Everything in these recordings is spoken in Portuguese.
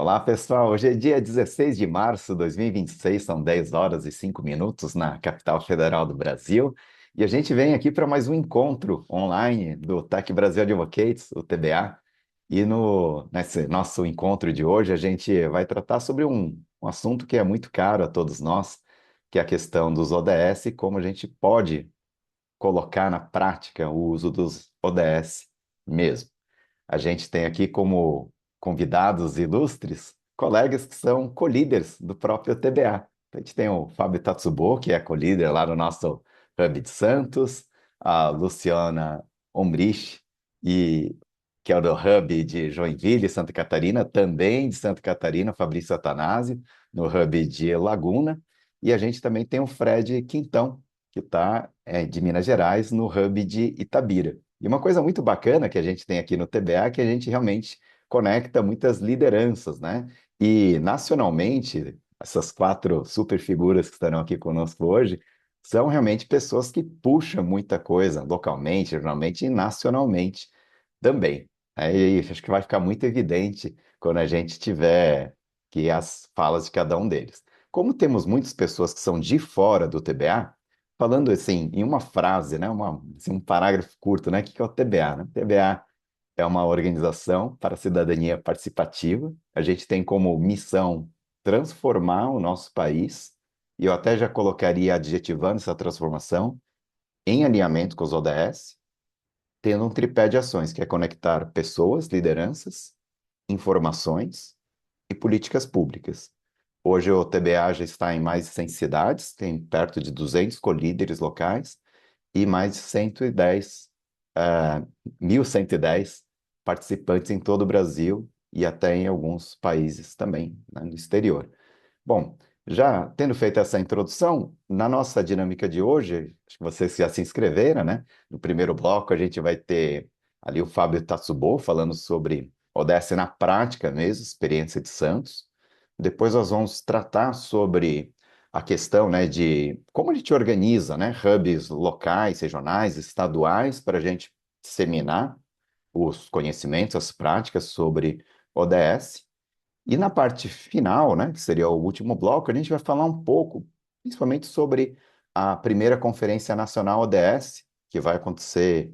Olá, pessoal. Hoje é dia 16 de março de 2026, são 10 horas e 5 minutos na capital federal do Brasil. E a gente vem aqui para mais um encontro online do Tech Brasil Advocates, o TBA. E nesse nosso encontro de hoje, a gente vai tratar sobre um assunto que é muito caro a todos nós, que é a questão dos ODS e como a gente pode colocar na prática o uso dos ODS mesmo. A gente tem aqui como convidados ilustres colegas que são co-líderes do próprio TBA. A gente tem o Fábio Tatsubo, que é co-líder lá no nosso Hub de Santos, a Luciana Omrich, e, que é o do Hub de Joinville, Santa Catarina, também de Santa Catarina, Fabrício Atanásio, no Hub de Laguna, e a gente também tem o Fred Quintão, que está de Minas Gerais, no Hub de Itabira. E uma coisa muito bacana que a gente tem aqui no TBA é que a gente realmente conecta muitas lideranças, né? E nacionalmente, essas quatro super figuras que estarão aqui conosco hoje são realmente pessoas que puxam muita coisa localmente, regionalmente e nacionalmente também. Aí acho que vai ficar muito evidente quando a gente tiver aqui as falas de cada um deles. Como temos muitas pessoas que são de fora do TBA, falando assim, em uma frase, né, um parágrafo curto, né, o que é o TBA, né? TBA é uma organização para a cidadania participativa. A gente tem como missão transformar o nosso país, e eu até já colocaria adjetivando essa transformação em alinhamento com os ODS, tendo um tripé de ações, que é conectar pessoas, lideranças, informações e políticas públicas. Hoje o TBA já está em mais de 100 cidades, tem perto de 200 colíderes locais e mais de 110, uh, 1.110 participantes em todo o Brasil e até em alguns países também, né, no exterior. Bom, já tendo feito essa introdução, na nossa dinâmica de hoje, acho que vocês já se inscreveram, né? No primeiro bloco a gente vai ter ali o Fábio Tatsubo falando sobre ODS na prática mesmo, experiência de Santos. Depois nós vamos tratar sobre a questão, né, de como a gente organiza, né, hubs locais, regionais, estaduais, para a gente disseminar os conhecimentos, as práticas sobre ODS. E na parte final, né, que seria o último bloco, a gente vai falar um pouco, principalmente sobre a primeira Conferência Nacional ODS, que vai acontecer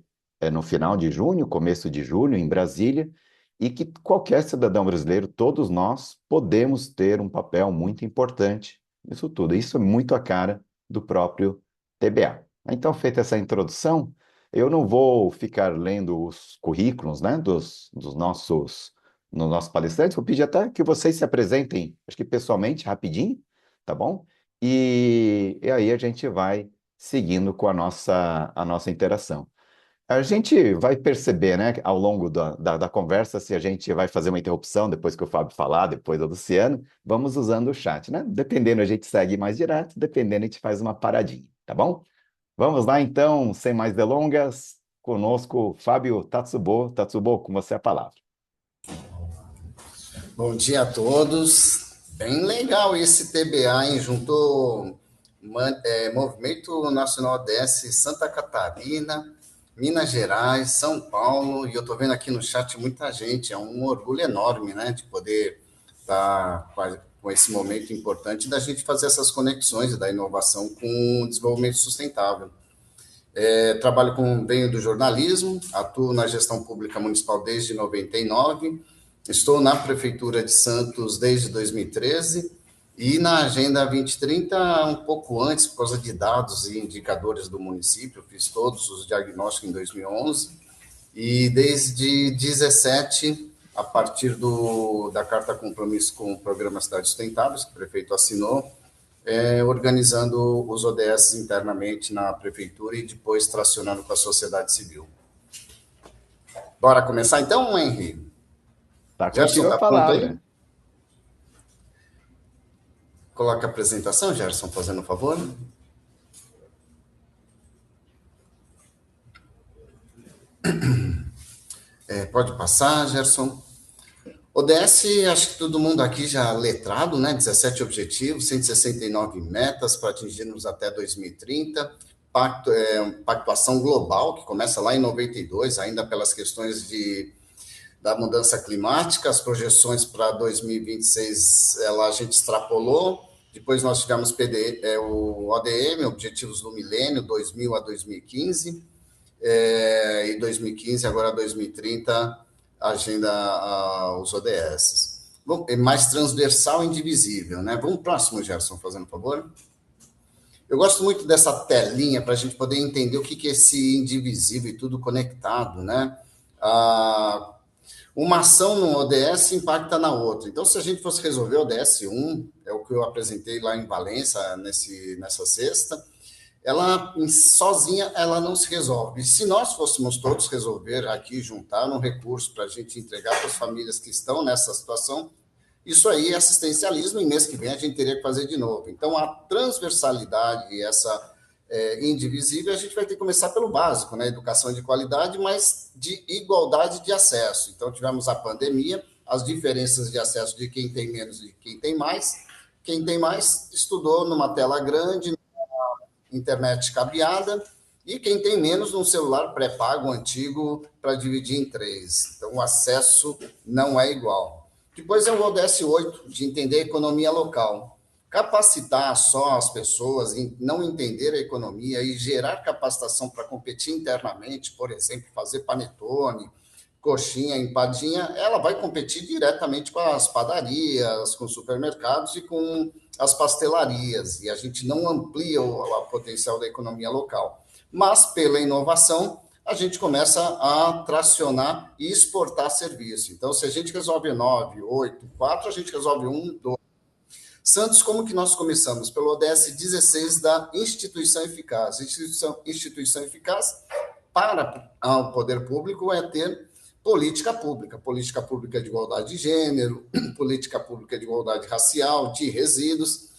no final de junho, começo de julho, em Brasília, e que qualquer cidadão brasileiro, todos nós, podemos ter um papel muito importante nisso tudo. Isso é muito a cara do próprio TBA. Então, feita essa introdução, eu não vou ficar lendo os currículos, né, dos nossos no nosso palestrante. Vou pedir até que vocês se apresentem, acho que pessoalmente, rapidinho, tá bom? E aí a gente vai seguindo com a nossa interação. A gente vai perceber, né, ao longo da conversa, se a gente vai fazer uma interrupção depois que o Fábio falar, depois do Luciano, vamos usando o chat, né? Dependendo, a gente segue mais direto, dependendo, a gente faz uma paradinha, tá bom? Vamos lá, então, sem mais delongas, conosco, Fábio Tatsubo. Tatsubo, com você a palavra. Bom dia a todos. Bem legal esse TBA, hein? Juntou Movimento Nacional DS Santa Catarina, Minas Gerais, São Paulo, e eu estou vendo aqui no chat muita gente. É um orgulho enorme, né, de poder estar com esse momento importante da gente fazer essas conexões da inovação com o desenvolvimento sustentável. Venho do jornalismo, atuo na gestão pública municipal desde 99, estou na Prefeitura de Santos desde 2013 e na Agenda 2030 um pouco antes, por causa de dados e indicadores do município, fiz todos os diagnósticos em 2011 e desde 17, a partir da Carta Compromisso com o Programa Cidades Sustentáveis, que o prefeito assinou, organizando os ODS internamente na prefeitura e depois tracionando com a sociedade civil. Bora começar então, Henry? Tá Gerson, contigo a tá pronto aí? palavra. Coloca a apresentação, Gerson, fazendo um favor. Pode passar, Gerson. ODS, acho que todo mundo aqui já letrado, né? 17 objetivos, 169 metas para atingirmos até 2030. Pactuação global, que começa lá em 92, ainda pelas questões de da mudança climática, as projeções para 2026 a gente extrapolou, depois nós tivemos o ODM, Objetivos do Milênio, 2000 a 2015, e 2015, agora 2030, os ODS. Bom, é mais transversal e indivisível, né? Vamos próximo, Gerson, fazendo favor. Eu gosto muito dessa telinha para a gente poder entender o que é esse indivisível e tudo conectado, né? Uma ação no ODS impacta na outra. Então, se a gente fosse resolver o ODS 1, é o que eu apresentei lá em Valença nessa sexta, ela sozinha ela não se resolve. E se nós fôssemos todos resolver aqui, juntar um recurso para a gente entregar para as famílias que estão nessa situação, isso aí é assistencialismo, e mês que vem a gente teria que fazer de novo. Então, a transversalidade e essa indivisível, a gente vai ter que começar pelo básico, né? Educação de qualidade, mas de igualdade de acesso. Então, tivemos a pandemia, as diferenças de acesso de quem tem menos e de quem tem mais. Quem tem mais estudou numa tela grande, internet cabeada, e quem tem menos num celular pré-pago, antigo, para dividir em 3. Então, o acesso não é igual. Depois é o ODS 8, de entender a economia local. Capacitar só as pessoas em não entender a economia e gerar capacitação para competir internamente, por exemplo, fazer panetone, coxinha, empadinha, ela vai competir diretamente com as padarias, com os supermercados e com as pastelarias, e a gente não amplia o potencial da economia local. Mas, pela inovação, a gente começa a tracionar e exportar serviço. Então, se a gente resolve 9, 8, 4, a gente resolve 1, 2. Santos, como que nós começamos? Pelo ODS 16 da Instituição Eficaz. Instituição Eficaz, para o poder público, é ter política pública de igualdade de gênero, política pública de igualdade racial, de resíduos.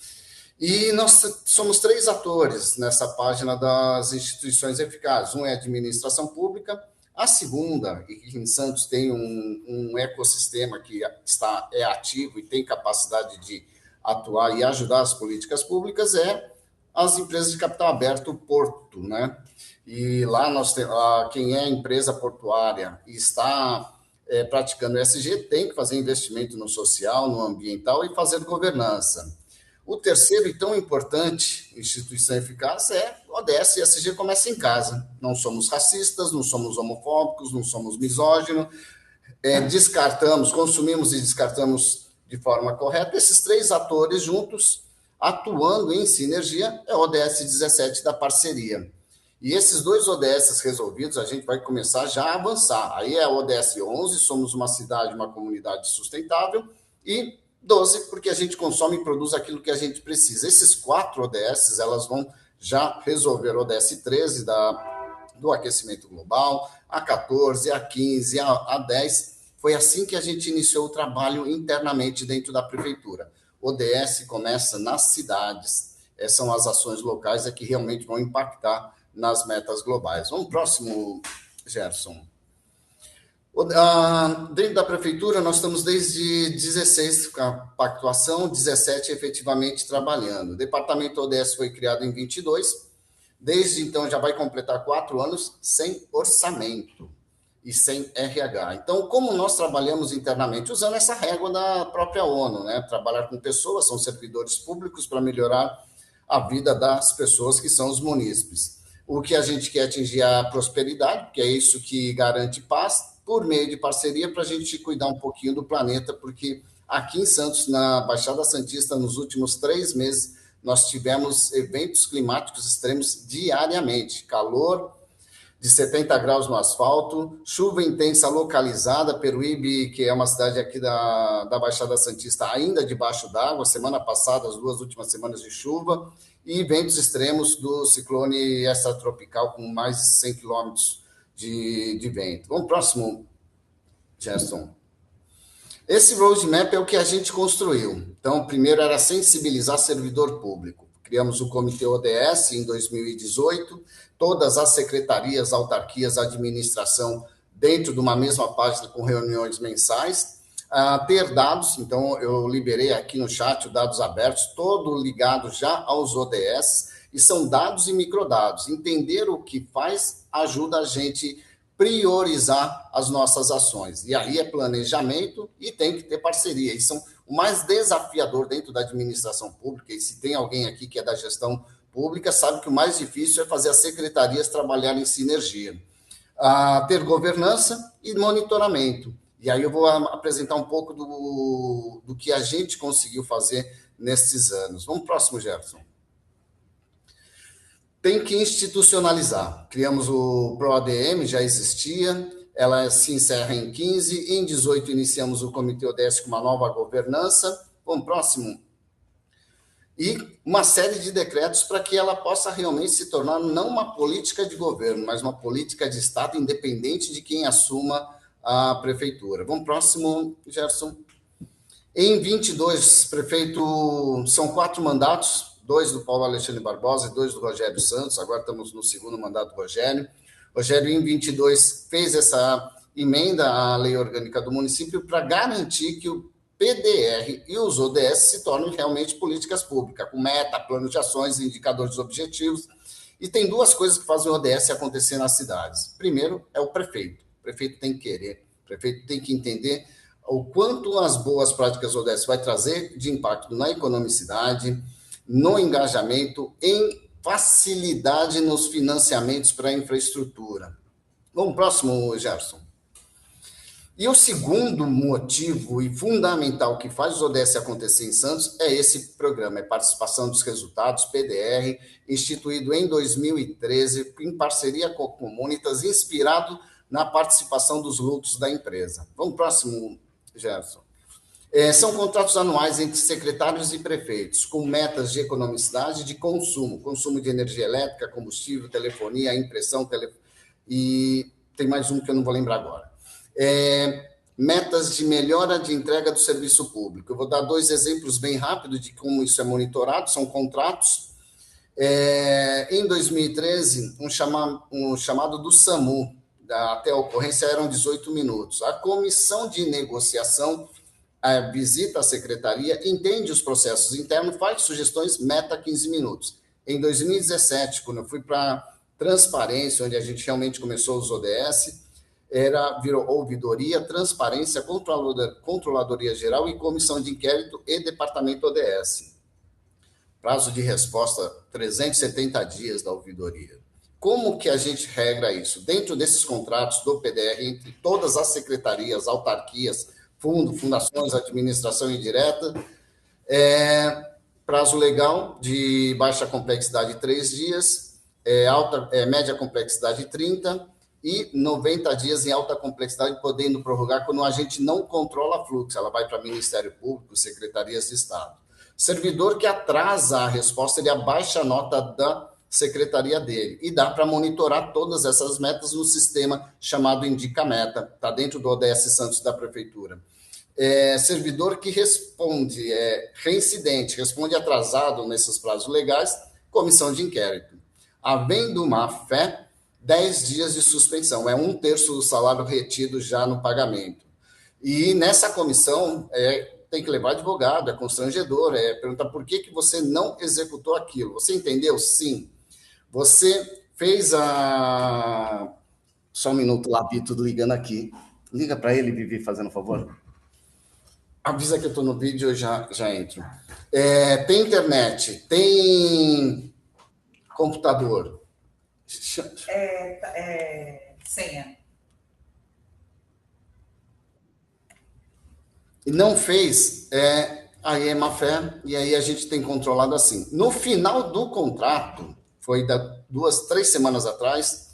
E nós somos 3 atores nessa página das instituições eficazes. Um é a administração pública, a segunda, e que em Santos tem um ecossistema que é ativo e tem capacidade de atuar e ajudar as políticas públicas, é as empresas de capital aberto, Porto, né? E lá nós temos quem é empresa portuária e está praticando ESG tem que fazer investimento no social, no ambiental e fazer governança. O terceiro e tão importante instituição eficaz é o ODS e ESG começa em casa. Não somos racistas, não somos homofóbicos, não somos misóginos, consumimos e descartamos de forma correta. Esses 3 atores juntos, atuando em sinergia, é o ODS 17 da parceria. E esses 2 ODS resolvidos, a gente vai começar já a avançar. Aí é o ODS 11, somos uma cidade, uma comunidade sustentável, e 12, porque a gente consome e produz aquilo que a gente precisa. Esses 4 ODS, elas vão já resolver o ODS 13 do aquecimento global, a 14, a 15, a 10. Foi assim que a gente iniciou o trabalho internamente dentro da prefeitura. O ODS começa nas cidades, são as ações locais que realmente vão impactar nas metas globais. Vamos próximo, Gerson. Dentro da prefeitura, nós estamos desde 16 com a pactuação, 17 efetivamente trabalhando. O departamento ODS foi criado em 22, desde então já vai completar 4 anos sem orçamento e sem RH. Então, como nós trabalhamos internamente? Usando essa régua da própria ONU, né? Trabalhar com pessoas, são servidores públicos para melhorar a vida das pessoas que são os munícipes. O que a gente quer atingir é a prosperidade, porque é isso que garante paz, por meio de parceria, para a gente cuidar um pouquinho do planeta, porque aqui em Santos, na Baixada Santista, nos últimos 3 meses, nós tivemos eventos climáticos extremos diariamente, calor de 70 graus no asfalto, chuva intensa localizada, Peruíbe, que é uma cidade aqui da Baixada Santista, ainda debaixo d'água, semana passada, as 2 últimas semanas de chuva, e ventos extremos do ciclone extratropical com mais de 100 quilômetros de vento. Vamos próximo, Gerson. Esse roadmap é o que a gente construiu. Então, primeiro era sensibilizar servidor público. Criamos o Comitê ODS em 2018, todas as secretarias, autarquias, administração, dentro de uma mesma página com reuniões mensais. Ter dados, então eu liberei aqui no chat os dados abertos, todo ligado já aos ODS, e são dados e microdados. Entender o que faz ajuda a gente priorizar as nossas ações. E aí é planejamento e tem que ter parceria. Isso é o mais desafiador dentro da administração pública, e se tem alguém aqui que é da gestão pública, sabe que o mais difícil é fazer as secretarias trabalharem em sinergia. Ter governança e monitoramento. E aí eu vou apresentar um pouco do que a gente conseguiu fazer nesses anos. Vamos para o próximo, Jefferson. Tem que institucionalizar. Criamos o ProADM, já existia, ela se encerra em 15, em 18 iniciamos o Comitê ODS com uma nova governança. Vamos, próximo. E uma série de decretos para que ela possa realmente se tornar não uma política de governo, mas uma política de Estado independente de quem assuma a prefeitura. Vamos, próximo, Gerson. Em 22, prefeito, são 4 mandatos, 2 do Paulo Alexandre Barbosa e 2 do Rogério Santos, agora estamos no segundo mandato do Rogério. Rogério, em 22, fez essa emenda à lei orgânica do município para garantir que o PDR e os ODS se tornem realmente políticas públicas, com meta, plano de ações, indicadores objetivos. E tem 2 coisas que fazem o ODS acontecer nas cidades. Primeiro, é o prefeito. O prefeito tem que querer, o prefeito tem que entender o quanto as boas práticas ODS vai trazer de impacto na economicidade, no engajamento, em facilidade nos financiamentos para a infraestrutura. Vamos, próximo, Gerson. E o segundo motivo e fundamental que faz os ODS acontecer em Santos é esse programa, é Participação dos Resultados, PDR, instituído em 2013, em parceria com a Comunitas, inspirado na participação dos lucros da empresa. Vamos, próximo, Gerson. São contratos anuais entre secretários e prefeitos, com metas de economicidade e de consumo de energia elétrica, combustível, telefonia, impressão, e tem mais um que eu não vou lembrar agora. Metas de melhora de entrega do serviço público. Eu vou dar 2 exemplos bem rápidos de como isso é monitorado, são contratos. Em 2013, um chamado do SAMU, até a ocorrência eram 18 minutos. A comissão de negociação visita a secretaria, entende os processos internos, faz sugestões, meta 15 minutos. Em 2017, quando eu fui para transparência, onde a gente realmente começou os ODS, virou ouvidoria, transparência, controladoria geral e comissão de inquérito e departamento ODS. Prazo de resposta, 370 dias da ouvidoria. Como que a gente regra isso? Dentro desses contratos do PDR, entre todas as secretarias, autarquias, fundações, administração indireta, prazo legal de baixa complexidade 3 dias, média complexidade 30 e 90 dias em alta complexidade, podendo prorrogar quando a gente não controla fluxo, ela vai para Ministério Público, Secretarias de Estado. Servidor que atrasa a resposta, ele abaixa a nota da secretaria dele, e dá para monitorar todas essas metas no sistema chamado Indica Meta, está dentro do ODS Santos da Prefeitura. Servidor que responde, reincidente, responde atrasado nesses prazos legais, comissão de inquérito. Havendo má-fé, 10 dias de suspensão, 1/3 do salário retido já no pagamento. E nessa comissão, tem que levar advogado, é constrangedor, perguntar por que você não executou aquilo. Você entendeu? Sim. Você fez Só um minuto, lá, tudo ligando aqui. Liga para ele, Vivi, fazendo um favor. Avisa que eu estou no vídeo, eu já entro. Tem internet, tem computador. Senha. E não fez, aí é má fé, e aí a gente tem controlado assim. No final do contrato, foi 3 semanas atrás,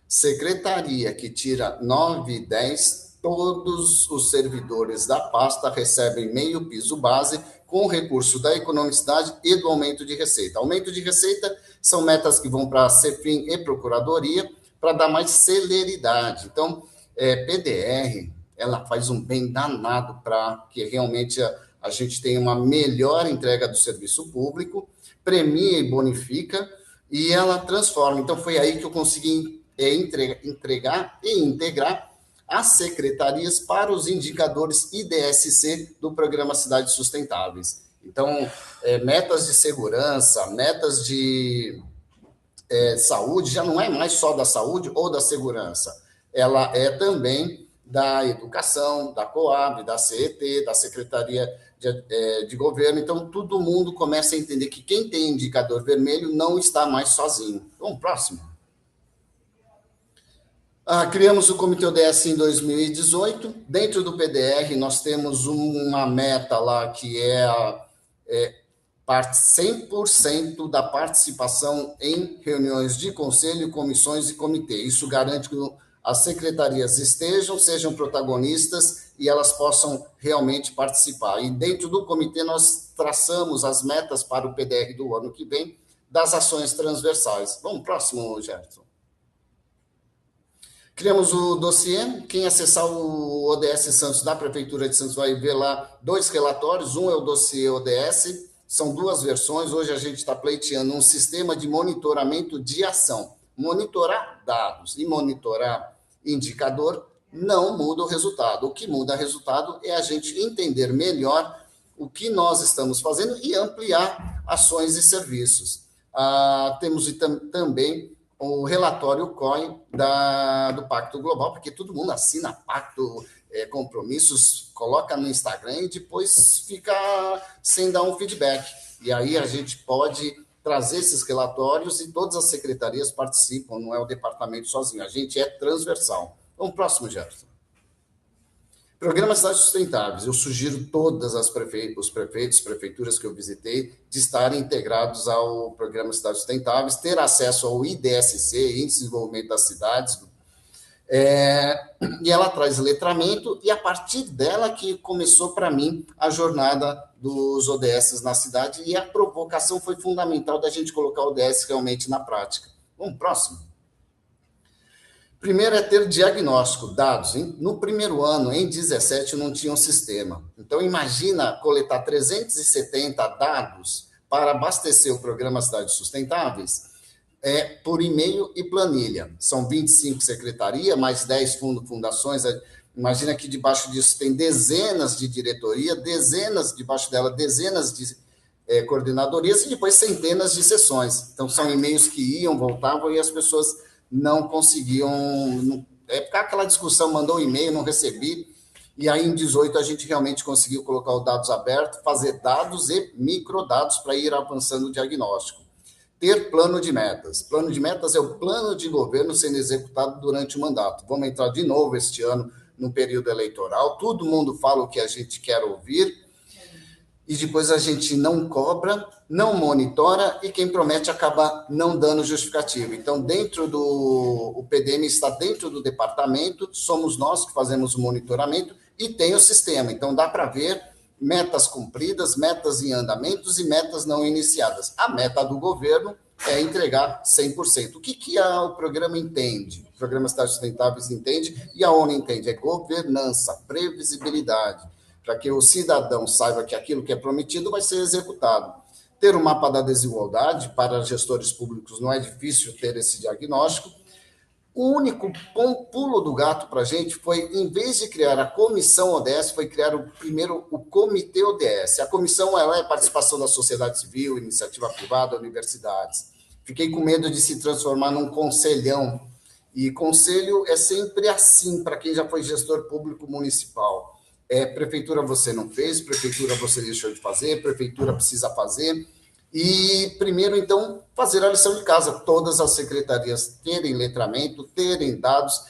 secretaria que tira 9 e 10, todos os servidores da pasta recebem meio piso base com o recurso da economicidade e do aumento de receita. Aumento de receita são metas que vão para a CEFIM e Procuradoria para dar mais celeridade. Então, PDR, ela faz um bem danado para que realmente a gente tenha uma melhor entrega do serviço público, premia e bonifica, e ela transforma. Então, foi aí que eu consegui entregar e integrar as secretarias para os indicadores IDSC do Programa Cidades Sustentáveis. Então, metas de segurança, metas de saúde, já não é mais só da saúde ou da segurança. ela é também da Educação, da Coab, da CET, da Secretaria de Governo. Então, todo mundo começa a entender que quem tem indicador vermelho não está mais sozinho. Vamos, próximo. Criamos o Comitê ODS em 2018. Dentro do PDR, nós temos uma meta lá que é 100% da participação em reuniões de conselho, comissões e comitê. Isso garante que as secretarias sejam protagonistas e elas possam realmente participar. E dentro do comitê, nós traçamos as metas para o PDR do ano que vem das ações transversais. Vamos, próximo, Gerson. Criamos o dossiê. Quem acessar o ODS Santos da Prefeitura de Santos vai ver lá 2 relatórios. Um é o dossiê ODS, são 2 versões. Hoje a gente está pleiteando um sistema de monitoramento de ação. Monitorar dados e monitorar indicador não muda o resultado. O que muda o resultado é a gente entender melhor o que nós estamos fazendo e ampliar ações e serviços. Temos também o relatório COI do Pacto Global, porque todo mundo assina pacto, compromissos, coloca no Instagram e depois fica sem dar um feedback. E aí a gente pode trazer esses relatórios e todas as secretarias participam, não é o departamento sozinho, a gente é transversal. Vamos, próximo, Jefferson. Programa Cidades Sustentáveis. Eu sugiro todas os prefeitos, prefeituras que eu visitei, de estarem integrados ao Programa Cidades Sustentáveis, ter acesso ao IDSC, Índice de Desenvolvimento das Cidades, e ela traz letramento, e a partir dela que começou, para mim, a jornada dos ODS na cidade, e a provocação foi fundamental da gente colocar o ODS realmente na prática. Vamos, próximo. Primeiro é ter diagnóstico, dados. No primeiro ano, em 17, não tinha um sistema. Então, imagina coletar 370 dados para abastecer o programa Cidades Sustentáveis por e-mail e planilha. São 25 secretarias, mais 10 fundações. Imagina que debaixo disso tem dezenas de diretoria, debaixo dela, dezenas de coordenadorias e depois centenas de sessões. Então, são e-mails que iam, voltavam e as pessoas não conseguiam. Ficar aquela discussão, mandou um e-mail, não recebi. E aí, em 18, a gente realmente conseguiu colocar os dados abertos, fazer dados e microdados para ir avançando o diagnóstico. Ter plano de metas. Plano de metas é o plano de governo sendo executado durante o mandato. Vamos entrar de novo este ano no período eleitoral. Todo mundo fala o que a gente quer ouvir e depois a gente não cobra, não monitora e quem promete acaba não dando justificativo. Então, o PDM está dentro do departamento, somos nós que fazemos o monitoramento e tem o sistema. Então, dá para ver metas cumpridas, metas em andamentos e metas não iniciadas. A meta do governo é entregar 100%. O que o programa entende? O Programa Cidades Sustentáveis entende e a ONU entende. É governança, previsibilidade, para que o cidadão saiba que aquilo que é prometido vai ser executado. Ter o mapa da desigualdade, para gestores públicos não é difícil ter esse diagnóstico. O único pulo do gato para a gente foi, em vez de criar a comissão ODS, foi criar primeiro o comitê ODS. A comissão é a participação da sociedade civil, iniciativa privada, universidades. Fiquei com medo de se transformar num conselhão. E conselho é sempre assim, para quem já foi gestor público municipal. Prefeitura você não fez, prefeitura você deixou de fazer, prefeitura precisa fazer. E primeiro, então, fazer a lição de casa. Todas as secretarias terem letramento, terem dados,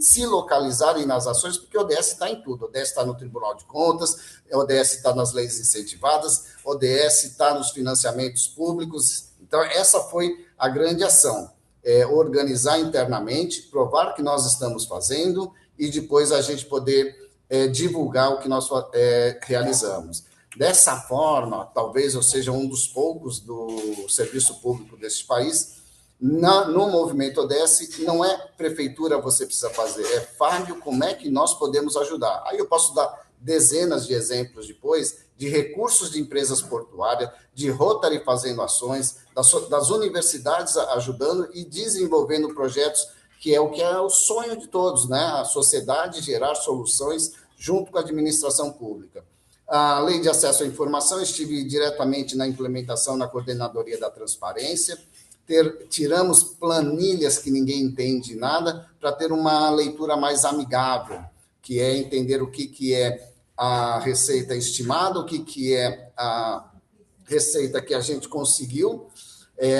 se localizarem nas ações, porque o ODS está em tudo. O ODS está no Tribunal de Contas, o ODS está nas leis incentivadas, o ODS está nos financiamentos públicos. Então, essa foi a grande ação. Organizar internamente, provar que nós estamos fazendo e depois a gente poder divulgar o que nós realizamos. Dessa forma, talvez eu seja um dos poucos do serviço público deste país. No movimento ODS, não é prefeitura você precisa fazer, é Fábio, como é que nós podemos ajudar? Aí eu posso dar dezenas de exemplos depois, de recursos de empresas portuárias, de Rotary fazendo ações, das universidades ajudando e desenvolvendo projetos, que é o sonho de todos, né? A sociedade gerar soluções junto com a administração pública. A Lei de Acesso à Informação, estive diretamente na implementação na Coordenadoria da Transparência, tiramos planilhas que ninguém entende nada para ter uma leitura mais amigável, que é entender o que é a receita estimada, o que é a receita que a gente conseguiu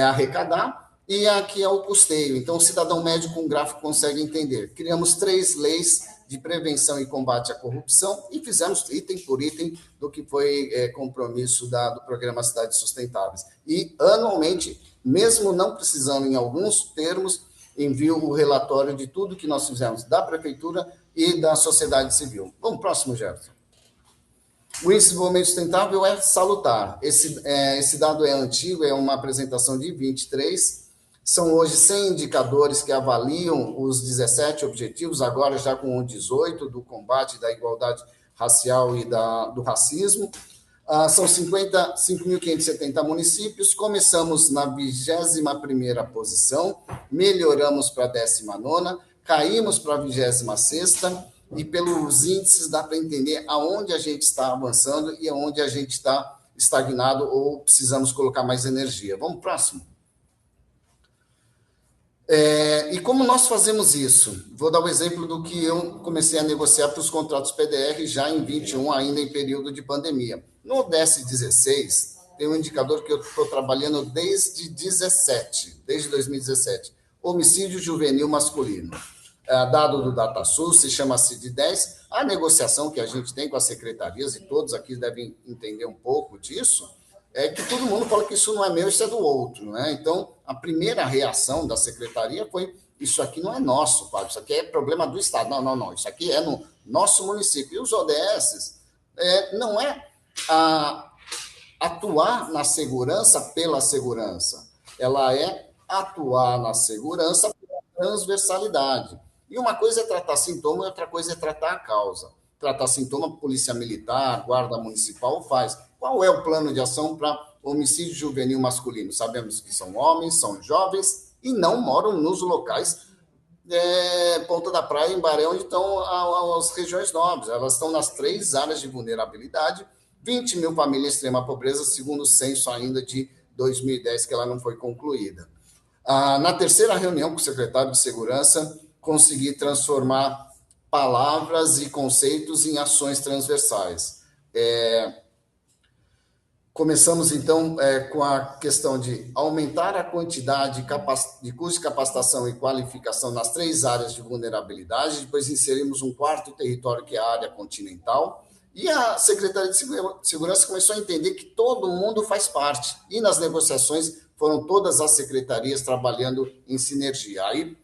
arrecadar e aqui é o custeio. Então, o cidadão médio com gráfico consegue entender. Criamos 3 leis de prevenção e combate à corrupção e fizemos item por item do que foi compromisso do programa Cidades Sustentáveis. E, anualmente, mesmo não precisando em alguns termos, envio o relatório de tudo que nós fizemos da Prefeitura e da sociedade civil. Vamos, próximo, Gerson. O índice de desenvolvimento sustentável é salutar. Esse dado é antigo, é uma apresentação de 23. São hoje 100 indicadores que avaliam os 17 objetivos, agora já com o 18, do combate da igualdade racial e do racismo. São 5.570 municípios, começamos na 21ª posição, melhoramos para a 19ª, caímos para a 26ª, e pelos índices dá para entender aonde a gente está avançando e aonde a gente está estagnado ou precisamos colocar mais energia. Vamos para o próximo. E como nós fazemos isso? Vou dar o exemplo do que eu comecei a negociar para os contratos PDR já em 21, ainda em período de pandemia. No ODS 16, tem um indicador que eu estou trabalhando desde 2017, homicídio juvenil masculino. Dado do DataSul, se chama CID-10, a negociação que a gente tem com as secretarias, e todos aqui devem entender um pouco disso, é que todo mundo fala que isso não é meu, isso é do outro, né? Então, a primeira reação da secretaria foi, isso aqui não é nosso, Fábio, isso aqui é problema do Estado. Não, isso aqui é no nosso município. E os ODS não é atuar na segurança pela segurança, ela é atuar na segurança pela transversalidade. E uma coisa é tratar sintoma e outra coisa é tratar a causa. Tratar sintoma, polícia militar, guarda municipal faz. Qual é o plano de ação para homicídio juvenil masculino? Sabemos que são homens, são jovens e não moram nos locais Ponta da Praia, em Baré, onde estão as regiões nobres. Elas estão nas 3 áreas de vulnerabilidade, 20 mil famílias em extrema pobreza, segundo o censo ainda de 2010, que ela não foi concluída. Na terceira reunião com o secretário de Segurança, consegui transformar palavras e conceitos em ações transversais. Começamos, então, com a questão de aumentar a quantidade de curso de capacitação e qualificação nas 3 áreas de vulnerabilidade, depois inserimos um 4º território, que é a área continental, e a Secretaria de Segurança começou a entender que todo mundo faz parte, e nas negociações foram todas as secretarias trabalhando em sinergia. Aí,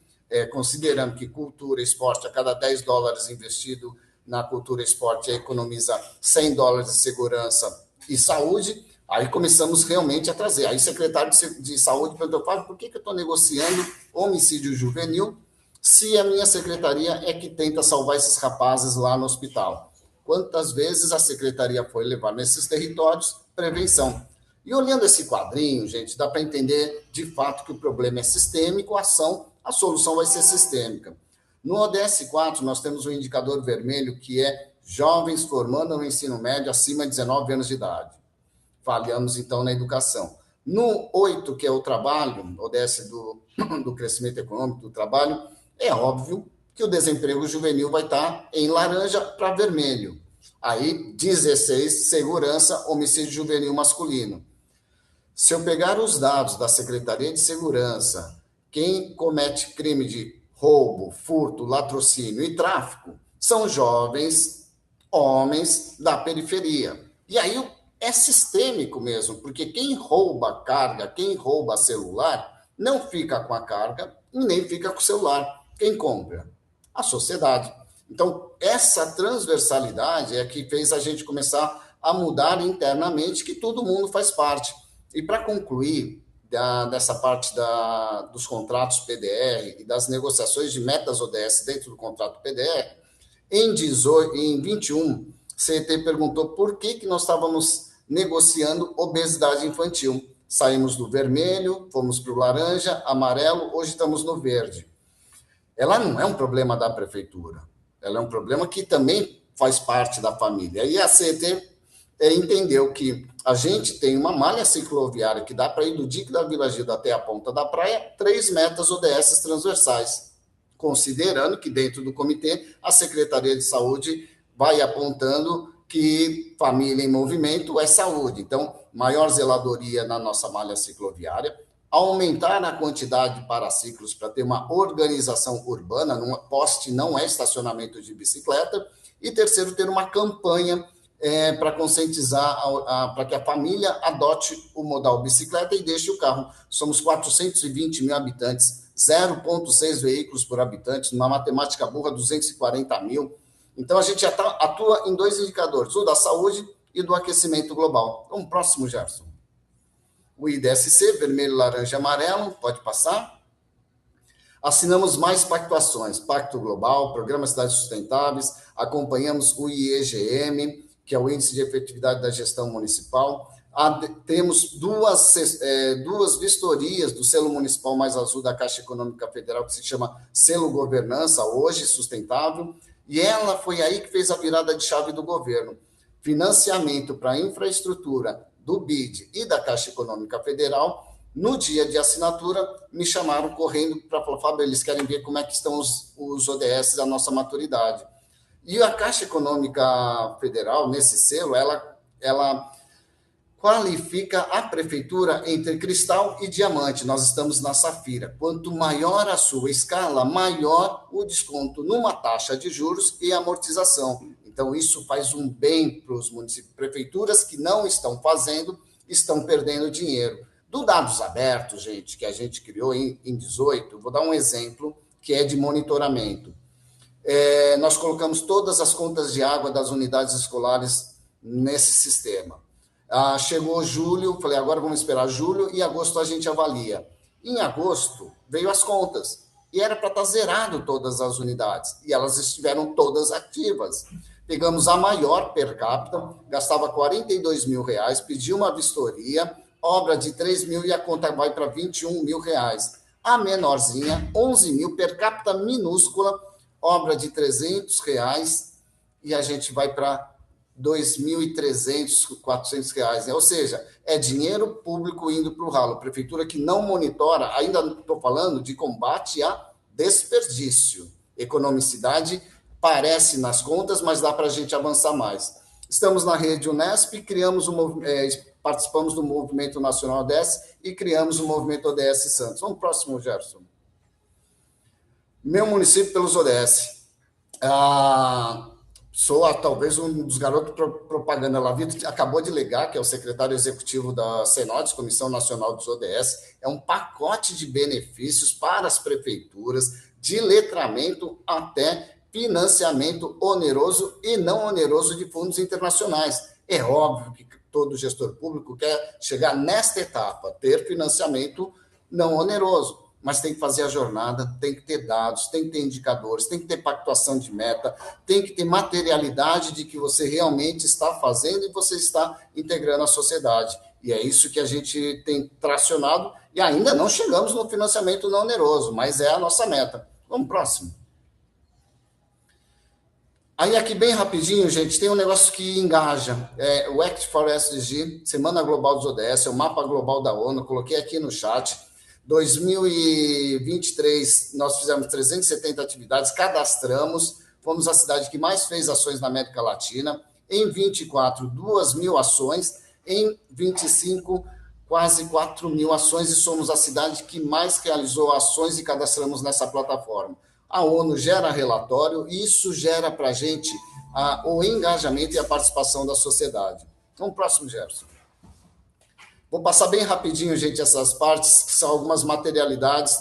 considerando que cultura e esporte, a cada $10 investido na cultura e esporte, economiza $100 de segurança e saúde, aí começamos realmente a trazer. Aí o secretário de saúde perguntou, Fábio, por que eu estou negociando homicídio juvenil se a minha secretaria é que tenta salvar esses rapazes lá no hospital? Quantas vezes a secretaria foi levar nesses territórios prevenção? E olhando esse quadrinho, gente, dá para entender de fato que o problema é sistêmico, a solução vai ser sistêmica. No ODS 4, nós temos um indicador vermelho que é jovens formando no ensino médio acima de 19 anos de idade. Falhamos, então, na educação. No 8, que é o trabalho, ODS do crescimento econômico, do trabalho, é óbvio que o desemprego juvenil vai estar em laranja para vermelho. Aí, 16, segurança, homicídio juvenil masculino. Se eu pegar os dados da Secretaria de Segurança, quem comete crime de roubo, furto, latrocínio e tráfico são jovens, homens da periferia. E aí é sistêmico mesmo, porque quem rouba carga, quem rouba celular, não fica com a carga e nem fica com o celular. Quem compra? A sociedade. Então, essa transversalidade é que fez a gente começar a mudar internamente, que todo mundo faz parte. E para concluir dessa parte dos contratos PDR e das negociações de metas ODS dentro do contrato PDR, em 21, CET perguntou por que nós estávamos negociando obesidade infantil. Saímos do vermelho, fomos para o laranja, amarelo, hoje estamos no verde. Ela não é um problema da prefeitura, ela é um problema que também faz parte da família. E a CET entendeu que a gente tem uma malha cicloviária que dá para ir do dique da Vila Gilda até a ponta da praia, 3 metas ODS transversais, considerando que dentro do comitê a Secretaria de Saúde vai apontando que família em movimento é saúde. Então, maior zeladoria na nossa malha cicloviária, aumentar a quantidade de paraciclos para ter uma organização urbana, poste não é estacionamento de bicicleta, e terceiro, ter uma campanha para conscientizar, para que a família adote o modal bicicleta e deixe o carro. Somos 420 mil habitantes, 0,6 veículos por habitante, numa matemática burra, 240 mil. Então, a gente atua em 2 indicadores, o da saúde e do aquecimento global. Então, próximo, Gerson. O IDSC, vermelho, laranja e amarelo, pode passar. Assinamos mais pactuações, Pacto Global, Programa Cidades Sustentáveis, acompanhamos o IEGM, que é o Índice de Efetividade da Gestão Municipal. Temos duas vistorias do selo municipal mais azul da Caixa Econômica Federal, que se chama Selo Governança, hoje sustentável, e ela foi aí que fez a virada de chave do governo. Financiamento para infraestrutura do BID e da Caixa Econômica Federal. No dia de assinatura, me chamaram correndo para falar, Fábio, eles querem ver como é que estão os ODS da nossa maturidade. E a Caixa Econômica Federal, nesse selo, ela qualifica a prefeitura entre cristal e diamante. Nós estamos na safira. Quanto maior a sua escala, maior o desconto numa taxa de juros e amortização. Então, isso faz um bem para os municípios. Prefeituras que não estão fazendo, estão perdendo dinheiro. Do Dados Abertos, gente, que a gente criou em 2018, vou dar um exemplo que é de monitoramento. Nós colocamos todas as contas de água das unidades escolares nesse sistema. Chegou julho, falei, agora vamos esperar julho, e agosto a gente avalia. Em agosto, veio as contas, e era para estar zerado todas as unidades, e elas estiveram todas ativas. Pegamos a maior per capita, gastava R$42 mil, pedi uma vistoria, obra de 3 mil, e a conta vai para R$21 mil. A menorzinha, 11 mil, per capita minúscula, obra de R$300, e a gente vai para R$2.300, R$400, ou seja, é dinheiro público indo para o ralo. Prefeitura que não monitora, ainda estou falando de combate a desperdício. Economicidade parece nas contas, mas dá para a gente avançar mais. Estamos na rede Unesp, participamos do Movimento Nacional ODS e criamos o Movimento ODS Santos. Vamos pro próximo, Gerson. Meu município pelos ODS. Sou talvez um dos garotos propaganda lá. Vitor acabou de ligar, que é o secretário executivo da CENODES, Comissão Nacional dos ODS. É um pacote de benefícios para as prefeituras, de letramento até financiamento oneroso e não oneroso de fundos internacionais. É óbvio que todo gestor público quer chegar nesta etapa, ter financiamento não oneroso, mas tem que fazer a jornada, tem que ter dados, tem que ter indicadores, tem que ter pactuação de meta, tem que ter materialidade de que você realmente está fazendo e você está integrando a sociedade. E é isso que a gente tem tracionado e ainda não chegamos no financiamento não oneroso, mas é a nossa meta. Vamos próximo. Aí aqui bem rapidinho, gente, tem um negócio que engaja, o Act for SDG, Semana Global dos ODS, é o mapa global da ONU, coloquei aqui no chat. 2023, nós fizemos 370 atividades, cadastramos, fomos a cidade que mais fez ações na América Latina. Em 24, 2.000 ações, em 25, quase 4.000 ações, e somos a cidade que mais realizou ações e cadastramos nessa plataforma. A ONU gera relatório e isso gera para a gente o engajamento e a participação da sociedade. Então, próximo, Gerson. Vou passar bem rapidinho, gente, essas partes, que são algumas materialidades.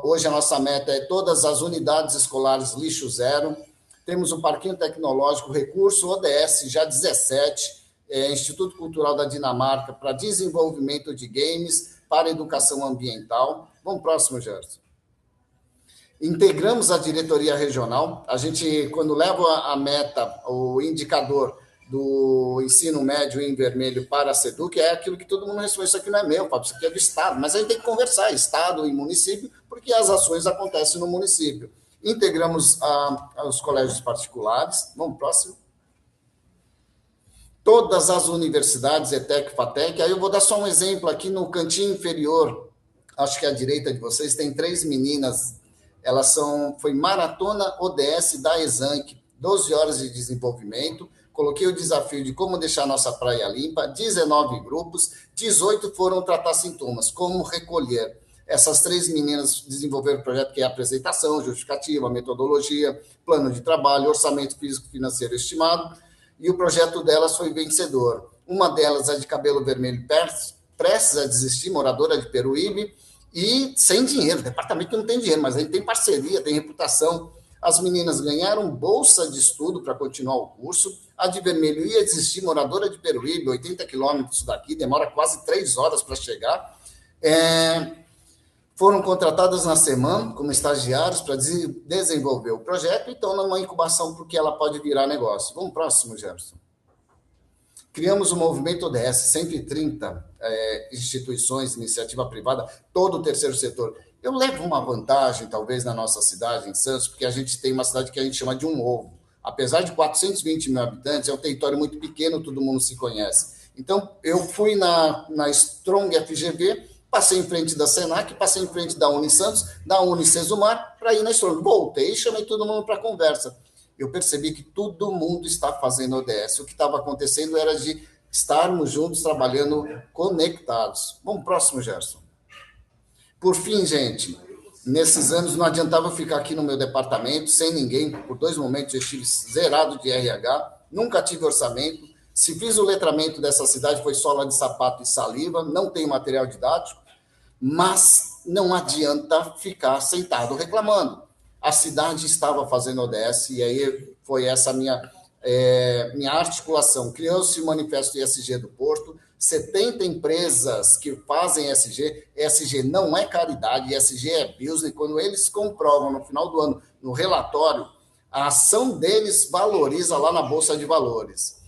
Hoje a nossa meta é todas as unidades escolares lixo zero. Temos o Parquinho Tecnológico, recurso ODS, já 17, Instituto Cultural da Dinamarca, para desenvolvimento de games, para educação ambiental. Vamos próximo, Gerson. Integramos a diretoria regional. A gente, quando leva a meta, o indicador do ensino médio em vermelho para a SEDUC, é aquilo que todo mundo responde, isso aqui não é meu, Fábio, isso aqui é do Estado, mas a gente tem que conversar, Estado e município, porque as ações acontecem no município. Integramos os colégios particulares. Vamos próximo. todas as universidades, ETEC, FATEC. Aí eu vou dar só um exemplo aqui no cantinho inferior, acho que à direita de vocês, tem 3 meninas, foi maratona ODS da Exanc, 12 horas de desenvolvimento, coloquei o desafio de como deixar nossa praia limpa, 19 grupos, 18 foram tratar sintomas, como recolher. Essas 3 meninas desenvolveram o projeto que é apresentação, justificativa, metodologia, plano de trabalho, orçamento físico-financeiro estimado, e o projeto delas foi vencedor. Uma delas é de cabelo vermelho, prestes a desistir, moradora de Peruíbe, e sem dinheiro. O departamento não tem dinheiro, mas a gente tem parceria, tem reputação. As meninas ganharam bolsa de estudo para continuar o curso. A de vermelho ia desistir, moradora de Peruíbe, 80 quilômetros daqui, demora quase 3 horas para chegar. Foram contratadas na semana como estagiários para desenvolver o projeto e estão numa incubação porque ela pode virar negócio. Vamos próximo, Jefferson. Criamos o movimento ODS, 130 instituições, iniciativa privada, todo o terceiro setor. Eu levo uma vantagem, talvez, na nossa cidade, em Santos, porque a gente tem uma cidade que a gente chama de um ovo. Apesar de 420 mil habitantes, é um território muito pequeno, todo mundo se conhece. Então, eu fui na Strong FGV, passei em frente da Senac, passei em frente da Unisantos, da Unicesumar, para ir na Strong. Voltei e chamei todo mundo para conversa. Eu percebi que todo mundo está fazendo ODS. O que estava acontecendo era de estarmos juntos, trabalhando conectados. Vamos próximo, Gerson. Por fim, gente, nesses anos não adiantava eu ficar aqui no meu departamento, sem ninguém. Por 2 momentos eu estive zerado de RH, nunca tive orçamento. Se fiz o letramento dessa cidade, foi sola de sapato e saliva, não tenho material didático, mas não adianta ficar sentado reclamando. A cidade estava fazendo ODS, e aí foi essa minha articulação. Criou-se o Manifesto ESG do Porto, 70 empresas que fazem ESG. ESG não é caridade, ESG é business. Quando eles comprovam no final do ano, no relatório, a ação deles valoriza lá na Bolsa de Valores.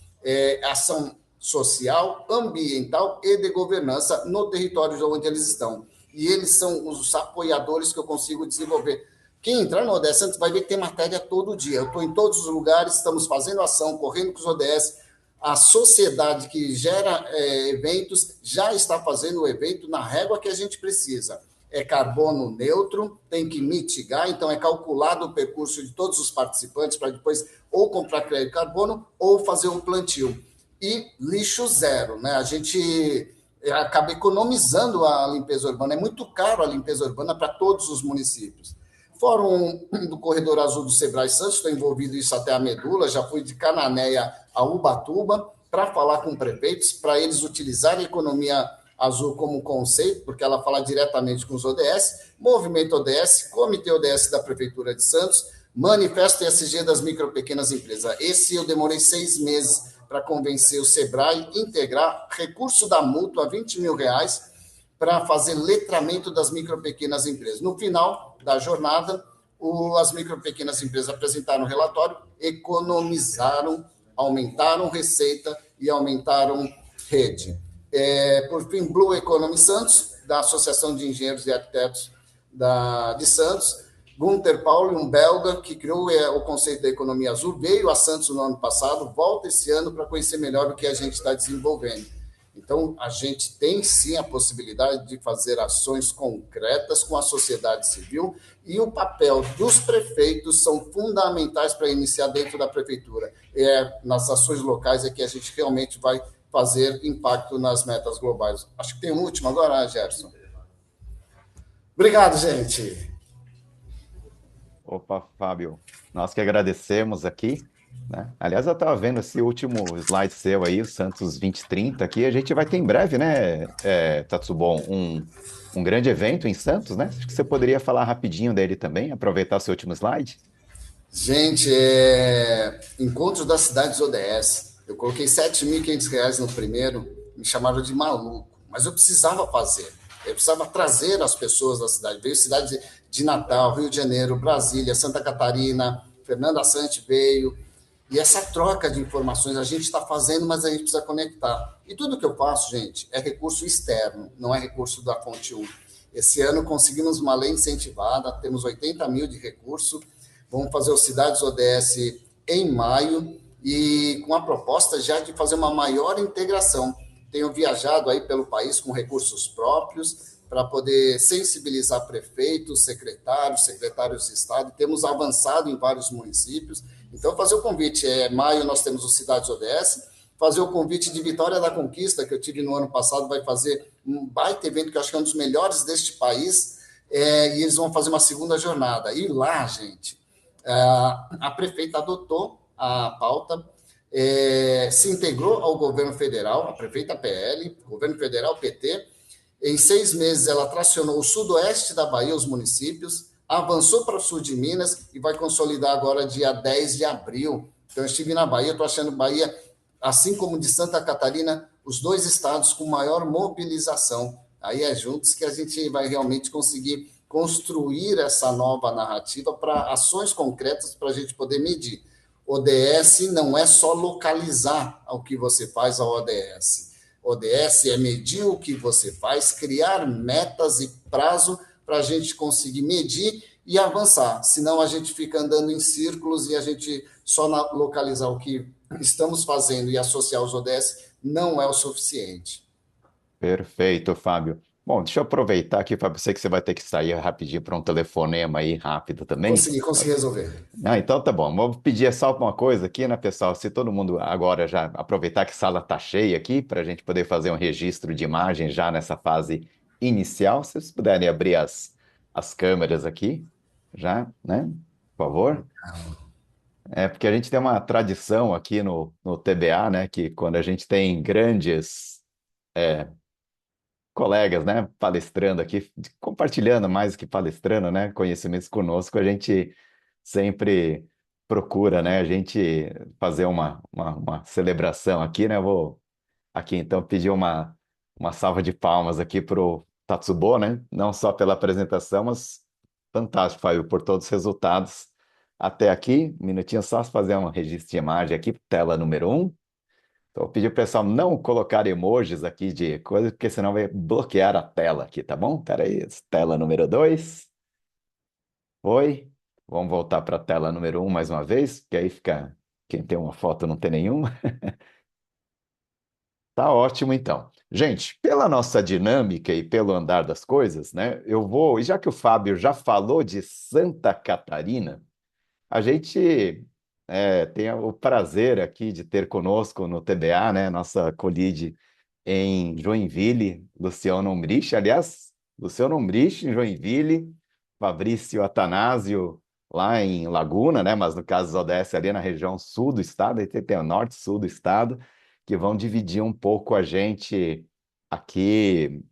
Ação social, ambiental e de governança no território onde eles estão. E eles são os apoiadores que eu consigo desenvolver. Quem entrar no ODS Santos vai ver que tem matéria todo dia. Eu estou em todos os lugares, estamos fazendo ação, correndo com os ODS. A sociedade que gera eventos já está fazendo o evento na régua que a gente precisa. É carbono neutro, tem que mitigar, então é calculado o percurso de todos os participantes para depois ou comprar crédito de carbono ou fazer um plantio. E lixo zero, né? A gente acaba economizando a limpeza urbana. É muito caro a limpeza urbana para todos os municípios. Fórum do Corredor Azul do Sebrae Santos, estou envolvido isso até a medula, já fui de Cananéia a Ubatuba para falar com prefeitos, para eles utilizarem a economia azul como conceito, porque ela fala diretamente com os ODS, Movimento ODS, Comitê ODS da Prefeitura de Santos, Manifesto ESG das micro e pequenas empresas. Esse eu demorei 6 meses para convencer o Sebrae, integrar recurso da mútua, R$20 mil, para fazer letramento das micro e pequenas empresas. No final da jornada, as micro e pequenas empresas apresentaram um relatório, economizaram, aumentaram receita e aumentaram rede. Por fim, Blue Economy Santos, da Associação de Engenheiros e Arquitetos de Santos, Gunther Pauli, um belga que criou o conceito da economia azul, veio a Santos no ano passado, volta esse ano para conhecer melhor o que a gente está desenvolvendo. Então, a gente tem sim a possibilidade de fazer ações concretas com a sociedade civil, e o papel dos prefeitos são fundamentais para iniciar dentro da prefeitura. Nas ações locais é que a gente realmente vai fazer impacto nas metas globais. Acho que tem um último agora, Gerson. Obrigado, gente. Opa, Fábio, nós que agradecemos aqui, né? Aliás, eu estava vendo esse último slide seu aí, o Santos 2030, aqui a gente vai ter em breve, né, Tatsubon, um grande evento em Santos, né? Acho que você poderia falar rapidinho dele também, aproveitar o seu último slide. Gente, Encontro das Cidades ODS. Eu coloquei R$7.500 no primeiro, me chamaram de maluco, mas eu precisava fazer. Eu precisava trazer as pessoas da cidade. Veio cidade de Natal, Rio de Janeiro, Brasília, Santa Catarina, Fernanda Sante veio. E essa troca de informações a gente está fazendo, mas a gente precisa conectar. E tudo que eu faço, gente, é recurso externo, não é recurso da fonte 1. Esse ano conseguimos uma lei incentivada, temos 80 mil de recurso. Vamos fazer o Cidades ODS em maio. e com a proposta já de fazer uma maior integração. Tenho viajado aí pelo país com recursos próprios para poder sensibilizar prefeitos, secretários de Estado, e temos avançado em vários municípios. Então, fazer o convite, maio nós temos o Cidades ODS, fazer o convite de Vitória da Conquista, que eu tive no ano passado, vai fazer um baita evento, que eu acho que é um dos melhores deste país, e eles vão fazer uma segunda jornada. E lá, gente, a prefeita adotou a pauta, se integrou ao governo federal, a prefeita PL, governo federal PT. Em 6 meses, ela tracionou o sudoeste da Bahia, os municípios, avançou para o sul de Minas e vai consolidar agora dia 10 de abril. Então, eu estive na Bahia, estou achando Bahia, assim como de Santa Catarina, os 2 estados com maior mobilização. Aí é juntos que a gente vai realmente conseguir construir essa nova narrativa para ações concretas para a gente poder medir. ODS não é só localizar o que você faz ao ODS. ODS é medir o que você faz, criar metas e prazo para a gente conseguir medir e avançar. Senão a gente fica andando em círculos e a gente só localizar o que estamos fazendo e associar os ODS não é o suficiente. Perfeito, Fábio. Bom, deixa eu aproveitar aqui, Fábio, sei que você vai ter que sair rapidinho para um telefonema aí rápido também. Consegui resolver. Ah, então tá bom. Vou pedir só uma coisa aqui, né, pessoal? Se todo mundo agora já aproveitar que a sala tá cheia aqui, para a gente poder fazer um registro de imagem já nessa fase inicial, se vocês puderem abrir as câmeras aqui, já, né? Por favor. É porque a gente tem uma tradição aqui no TBA, né, que quando a gente tem grandes colegas, né, palestrando aqui, compartilhando mais do que palestrando, né, conhecimentos conosco, a gente sempre procura, né, a gente fazer uma celebração aqui, né, eu vou aqui então pedir uma salva de palmas aqui pro Tatsubo, né, não só pela apresentação, mas fantástico, Fábio, por todos os resultados até aqui. Um minutinho só fazer um registro de imagem aqui, tela número 1. Então, eu pedi pro pessoal não colocar emojis aqui de coisa, porque senão vai bloquear a tela aqui, tá bom? Pera aí, tela número 2. Foi. Vamos voltar para a tela número 1 mais uma vez, que aí fica. Quem tem uma foto não tem nenhuma. Tá ótimo, então. Gente, pela nossa dinâmica e pelo andar das coisas, né? Eu vou. E já que o Fábio já falou de Santa Catarina. A gente tem o prazer aqui de ter conosco no TBA, né, nossa colleague em Joinville, Luciano Umbrich. Aliás, Luciano Umbrich em Joinville, Fabrício Atanásio lá em Laguna, né, mas no caso do ODS ali na região sul do estado, e tem o norte e sul do estado, que vão dividir um pouco a gente aqui,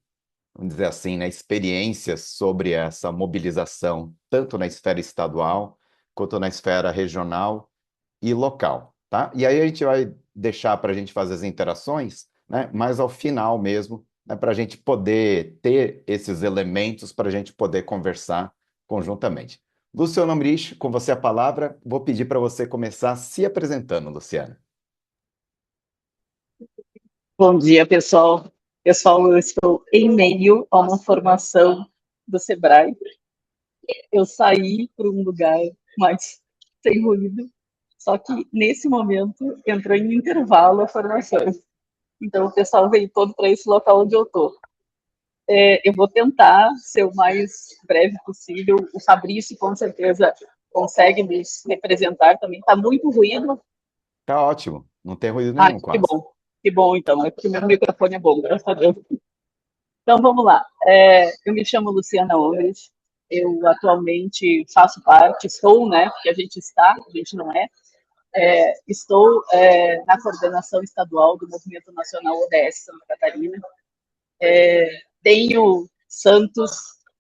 vamos dizer assim, né, experiências sobre essa mobilização, tanto na esfera estadual quanto na esfera regional e local, tá? E aí a gente vai deixar para a gente fazer as interações, né, mais ao final mesmo, né, para a gente poder ter esses elementos para a gente poder conversar conjuntamente. Luciano Amrich, com você a palavra, vou pedir para você começar se apresentando, Luciano. Bom dia, pessoal. Pessoal, eu estou em meio a uma formação do Sebrae. Eu saí para um lugar mais sem ruído, só que nesse momento entrou em intervalo a formação. Então o pessoal veio todo para esse local onde eu estou. Eu vou tentar ser o mais breve possível. O Fabrício, com certeza, consegue me representar também. Está muito ruído. Tá ótimo, não tem ruído Ah, nenhum, que quase. bom. Que bom, então. É porque meu microfone é bom, graças a Deus. Então, vamos lá. Eu me chamo Luciana Omes. Eu atualmente faço parte, estou, né? Porque a gente está, a gente não é. Estou na coordenação estadual do Movimento Nacional ODS Santa Catarina. Tenho Santos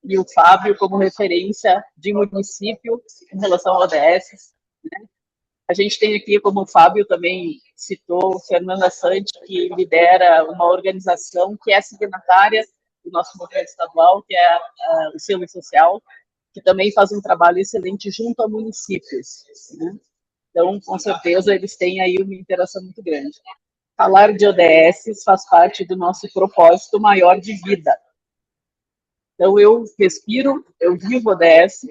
e o Fábio como referência de município em relação ao ODS. A gente tem aqui, como o Fábio também citou, Fernanda Sante, que lidera uma organização que é signatária do nosso movimento estadual, que é o Selo Social, que também faz um trabalho excelente junto a municípios, né? Então, com certeza, eles têm aí uma interação muito grande. Falar de ODS faz parte do nosso propósito maior de vida. Então, eu respiro, eu vivo ODS,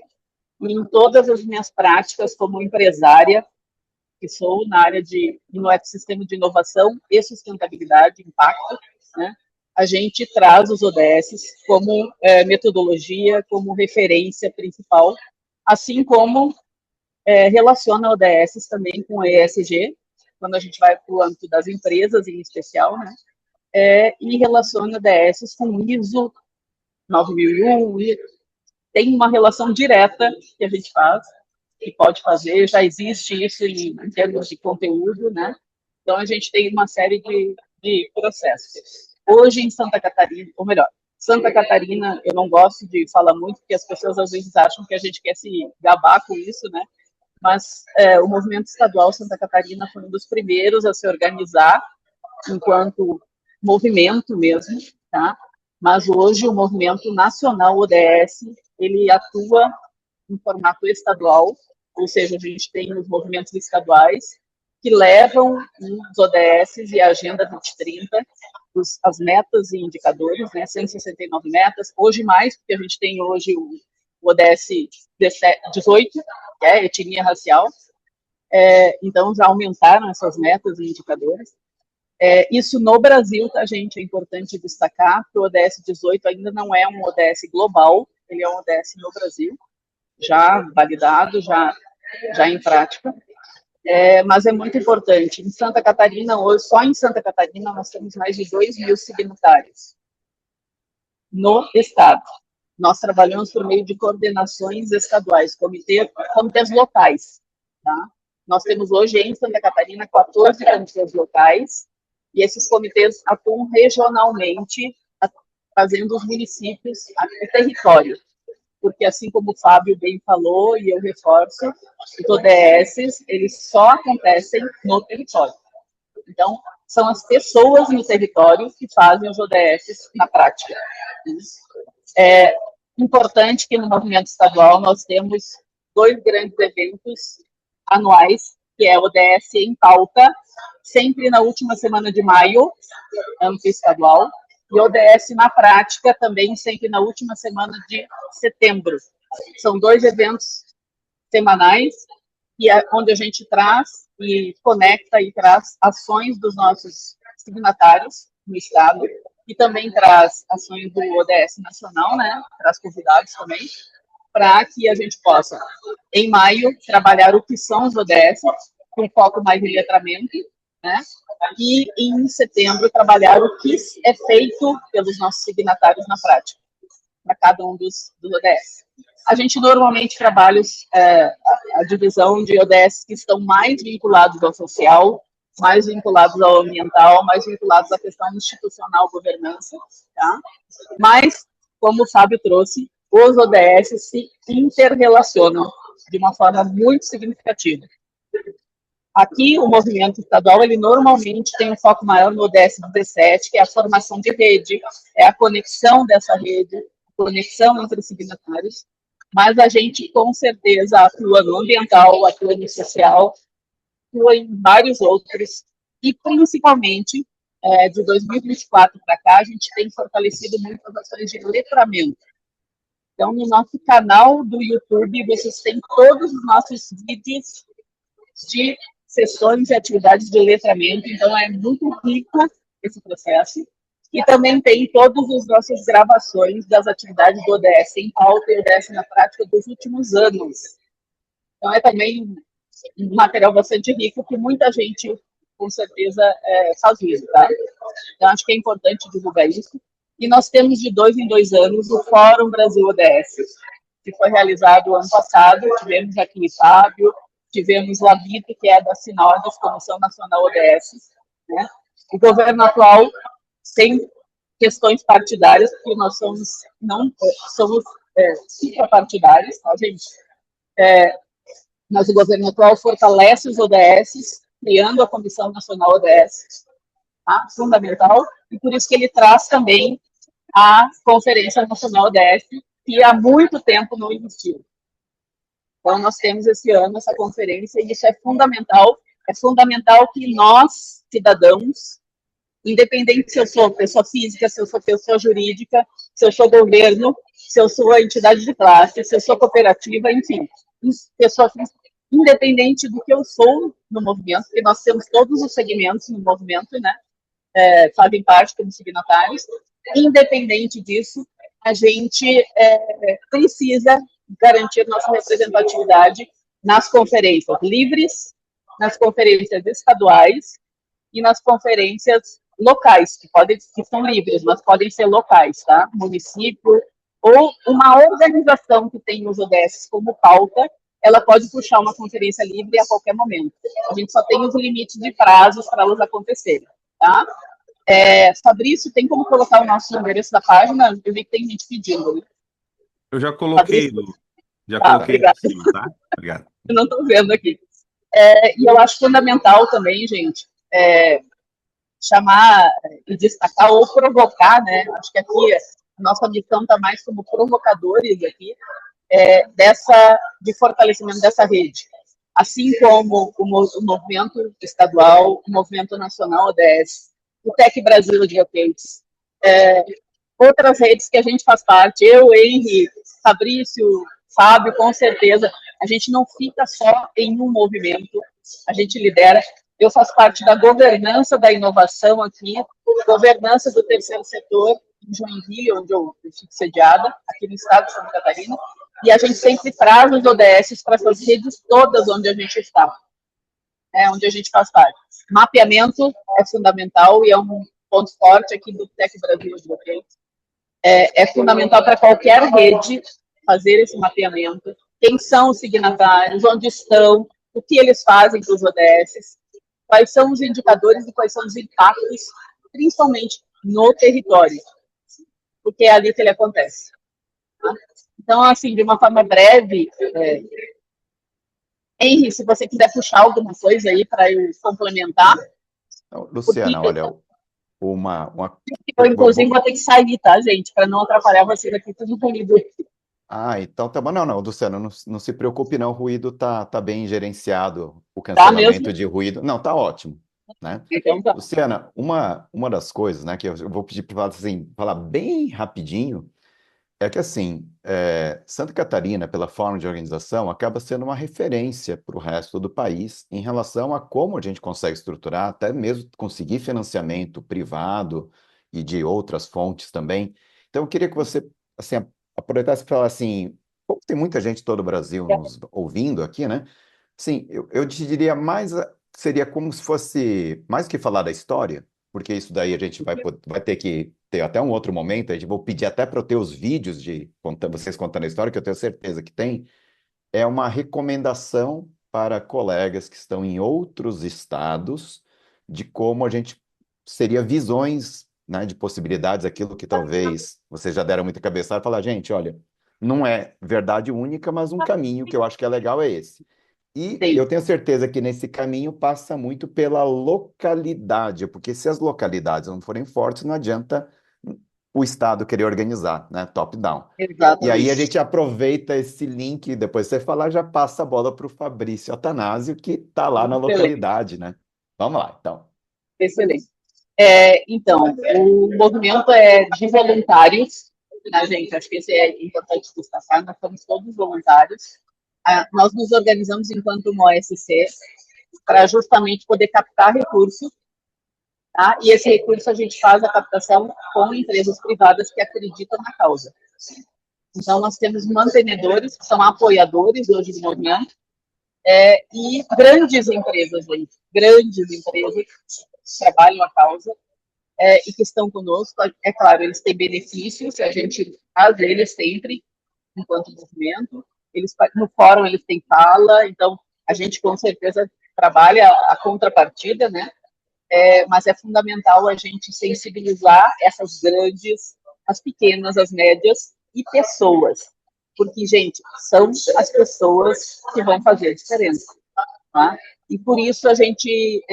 e em todas as minhas práticas como empresária, que sou na área no ecossistema de inovação e sustentabilidade, impacto, né? A gente traz os ODS como metodologia, como referência principal, assim como relaciona ODS também com a ESG, quando a gente vai para o âmbito das empresas em especial, né? E relaciona ODS com ISO 9001, e tem uma relação direta que a gente faz, que pode fazer, já existe isso em termos de conteúdo, né? Então, a gente tem uma série de processos. Hoje, em Santa Catarina, ou melhor, Santa Catarina, eu não gosto de falar muito, porque as pessoas às vezes acham que a gente quer se gabar com isso, né? Mas o movimento estadual Santa Catarina foi um dos primeiros a se organizar enquanto movimento mesmo, tá? Mas hoje o movimento nacional ODS, ele atua em formato estadual, ou seja, a gente tem os movimentos estaduais que levam os ODS e a Agenda 2030, as metas e indicadores, né, 169 metas, hoje mais, porque a gente tem hoje o ODS 18, que é etnia racial, então já aumentaram essas metas e indicadores. Isso no Brasil, tá, gente? É importante destacar que o ODS 18 ainda não é um ODS global, ele é um ODS no Brasil, já validado, já em prática, mas é muito importante. Em Santa Catarina, hoje, só em Santa Catarina, nós temos mais de 2.000 signatários no estado. Nós trabalhamos por meio de coordenações estaduais, comitês locais, tá? Nós temos hoje em Santa Catarina 14 comitês locais, e esses comitês atuam regionalmente, fazendo os municípios, o território. Porque, assim como o Fábio bem falou, e eu reforço, os ODS, eles só acontecem no território. Então, são as pessoas no território que fazem os ODS na prática. É importante que no movimento estadual nós temos 2 grandes eventos anuais, que é o ODS em pauta, sempre na última semana de maio, âmbito estadual, e o ODS na prática também sempre na última semana de setembro. São 2 eventos semanais, onde a gente traz e conecta e traz ações dos nossos signatários no estado, e também traz ações do ODS nacional, né? Traz convidados também, para que a gente possa, em maio, trabalhar o que são os ODS, com foco mais em letramento, né? E em setembro trabalhar o que é feito pelos nossos signatários na prática, para cada um dos ODS. A gente normalmente trabalha a divisão de ODS que estão mais vinculados ao social, mais vinculados ao ambiental, mais vinculados à questão institucional, governança, tá? Mas, como o Fábio trouxe, os ODS se interrelacionam de uma forma muito significativa. Aqui, o movimento estadual, ele normalmente tem um foco maior no ODS 17, que é a formação de rede, é a conexão dessa rede, a conexão entre os signatários, mas a gente, com certeza, atua no ambiental, atua no social, atua em vários outros, e principalmente, de 2024 para cá, a gente tem fortalecido muito as ações de letramento. Então, no nosso canal do YouTube, vocês têm todos os nossos vídeos de sessões e atividades de letramento, então é muito rico esse processo. E também tem todas as nossas gravações das atividades do ODS em pauta e ODS na prática dos últimos anos. Então é também um material bastante rico que muita gente, com certeza, faz isso, tá? Então acho que é importante divulgar isso. E nós temos de 2 em 2 anos o Fórum Brasil ODS, que foi realizado ano passado. Tivemos aqui Fábio, tivemos o Labito, que é da Sinodas, Comissão Nacional ODS, né? O governo atual tem questões partidárias, porque nós não somos suprapartidários, tá, gente? Mas o governo atual fortalece os ODS, criando a Comissão Nacional ODS, tá? Fundamental, e por isso que ele traz também a Conferência Nacional ODS, que há muito tempo não existiu. Então, nós temos esse ano essa conferência, e isso é fundamental que nós, cidadãos, independente se eu sou pessoa física, se eu sou pessoa jurídica, se eu sou governo, se eu sou entidade de classe, se eu sou cooperativa, enfim, pessoa física, independente do que eu sou no movimento, porque nós temos todos os segmentos no movimento, né? Fazem parte como signatários. Independente disso, a gente precisa garantir nossa representatividade nas conferências livres, nas conferências estaduais e nas conferências locais, que são livres, mas podem ser locais, tá? Município ou uma organização que tem os ODS como pauta, ela pode puxar uma conferência livre a qualquer momento. A gente só tem os limites de prazos para elas acontecerem, tá? Fabrício, tem como colocar o nosso endereço da página? Eu vi que tem gente pedindo, né? Eu já coloquei, Fabrício? Lu. Já coloquei Obrigada. em cima, tá? Obrigado. Eu não estou vendo aqui. E eu acho fundamental também, gente, chamar e destacar ou provocar, né? Acho que aqui a nossa missão está mais como provocadores aqui, de fortalecimento dessa rede. Assim como o movimento estadual, o movimento nacional ODS, o Tec Brasil Advocates, outras redes que a gente faz parte, eu, Henry, Fabrício, Fábio, com certeza, a gente não fica só em um movimento, a gente lidera. Eu faço parte da governança da inovação aqui, governança do terceiro setor em Joinville, onde eu fico sediada, aqui no estado de Santa Catarina, e a gente sempre traz os ODS para essas redes todas onde a gente está, onde a gente faz parte. Mapeamento é fundamental e é um ponto forte aqui do Tec Brasil Advocates. É fundamental para qualquer rede fazer esse mapeamento. Quem são os signatários, onde estão, o que eles fazem para os ODS, quais são os indicadores e quais são os impactos, principalmente no território, porque é ali que ele acontece. Tá? Então, assim, de uma forma breve, Henry, se você quiser puxar alguma coisa aí para eu complementar. Então, Luciana, olha, eu, inclusive, vou ter que sair, tá, gente? Para não atrapalhar vocês aqui, tudo ruído. Então tá bom. Não, Luciana, não se preocupe, não. O ruído tá bem gerenciado, o cancelamento de ruído. Não, tá ótimo, né? Então, tá. Luciana, uma das coisas, né, que eu vou pedir para assim, falar bem rapidinho, é que, assim, Santa Catarina, pela forma de organização, acaba sendo uma referência para o resto do país em relação a como a gente consegue estruturar, até mesmo conseguir financiamento privado e de outras fontes também. Então, eu queria que você, assim, aproveitasse para falar assim, como tem muita gente de todo o Brasil nos ouvindo aqui, né? Sim, eu te diria mais, seria como se fosse, mais que falar da história, porque isso daí a gente vai ter que ter até um outro momento, a gente vou pedir até para eu ter os vídeos de vocês contando a história, que eu tenho certeza que tem, é uma recomendação para colegas que estão em outros estados de como a gente seria visões, né, de possibilidades, aquilo que talvez vocês já deram muita cabeçada, falar, gente, olha, não é verdade única, mas um caminho que eu acho que é legal é esse. E eu tenho certeza que nesse caminho passa muito pela localidade, porque se as localidades não forem fortes, não adianta o Estado querer organizar, né? Top-down. E aí a gente aproveita esse link, depois você falar, já passa a bola para o Fabrício Atanásio, que está lá na localidade, né? Vamos lá, então. Excelente. Então, o movimento é de voluntários, né, gente? Acho que isso é importante destacar, nós somos todos voluntários. Nós nos organizamos enquanto uma OSC para justamente poder captar recursos, tá? E esse recurso a gente faz a captação com empresas privadas que acreditam na causa. Então, nós temos mantenedores, que são apoiadores hoje do movimento, e grandes empresas, gente, grandes empresas que trabalham a causa e que estão conosco. É claro, eles têm benefícios, a gente faz eles sempre, enquanto movimento. No fórum eles têm fala, então a gente com certeza trabalha a contrapartida, né? Mas é fundamental a gente sensibilizar essas grandes, as pequenas, as médias e pessoas, porque, gente, são as pessoas que vão fazer a diferença, tá? E por isso a gente,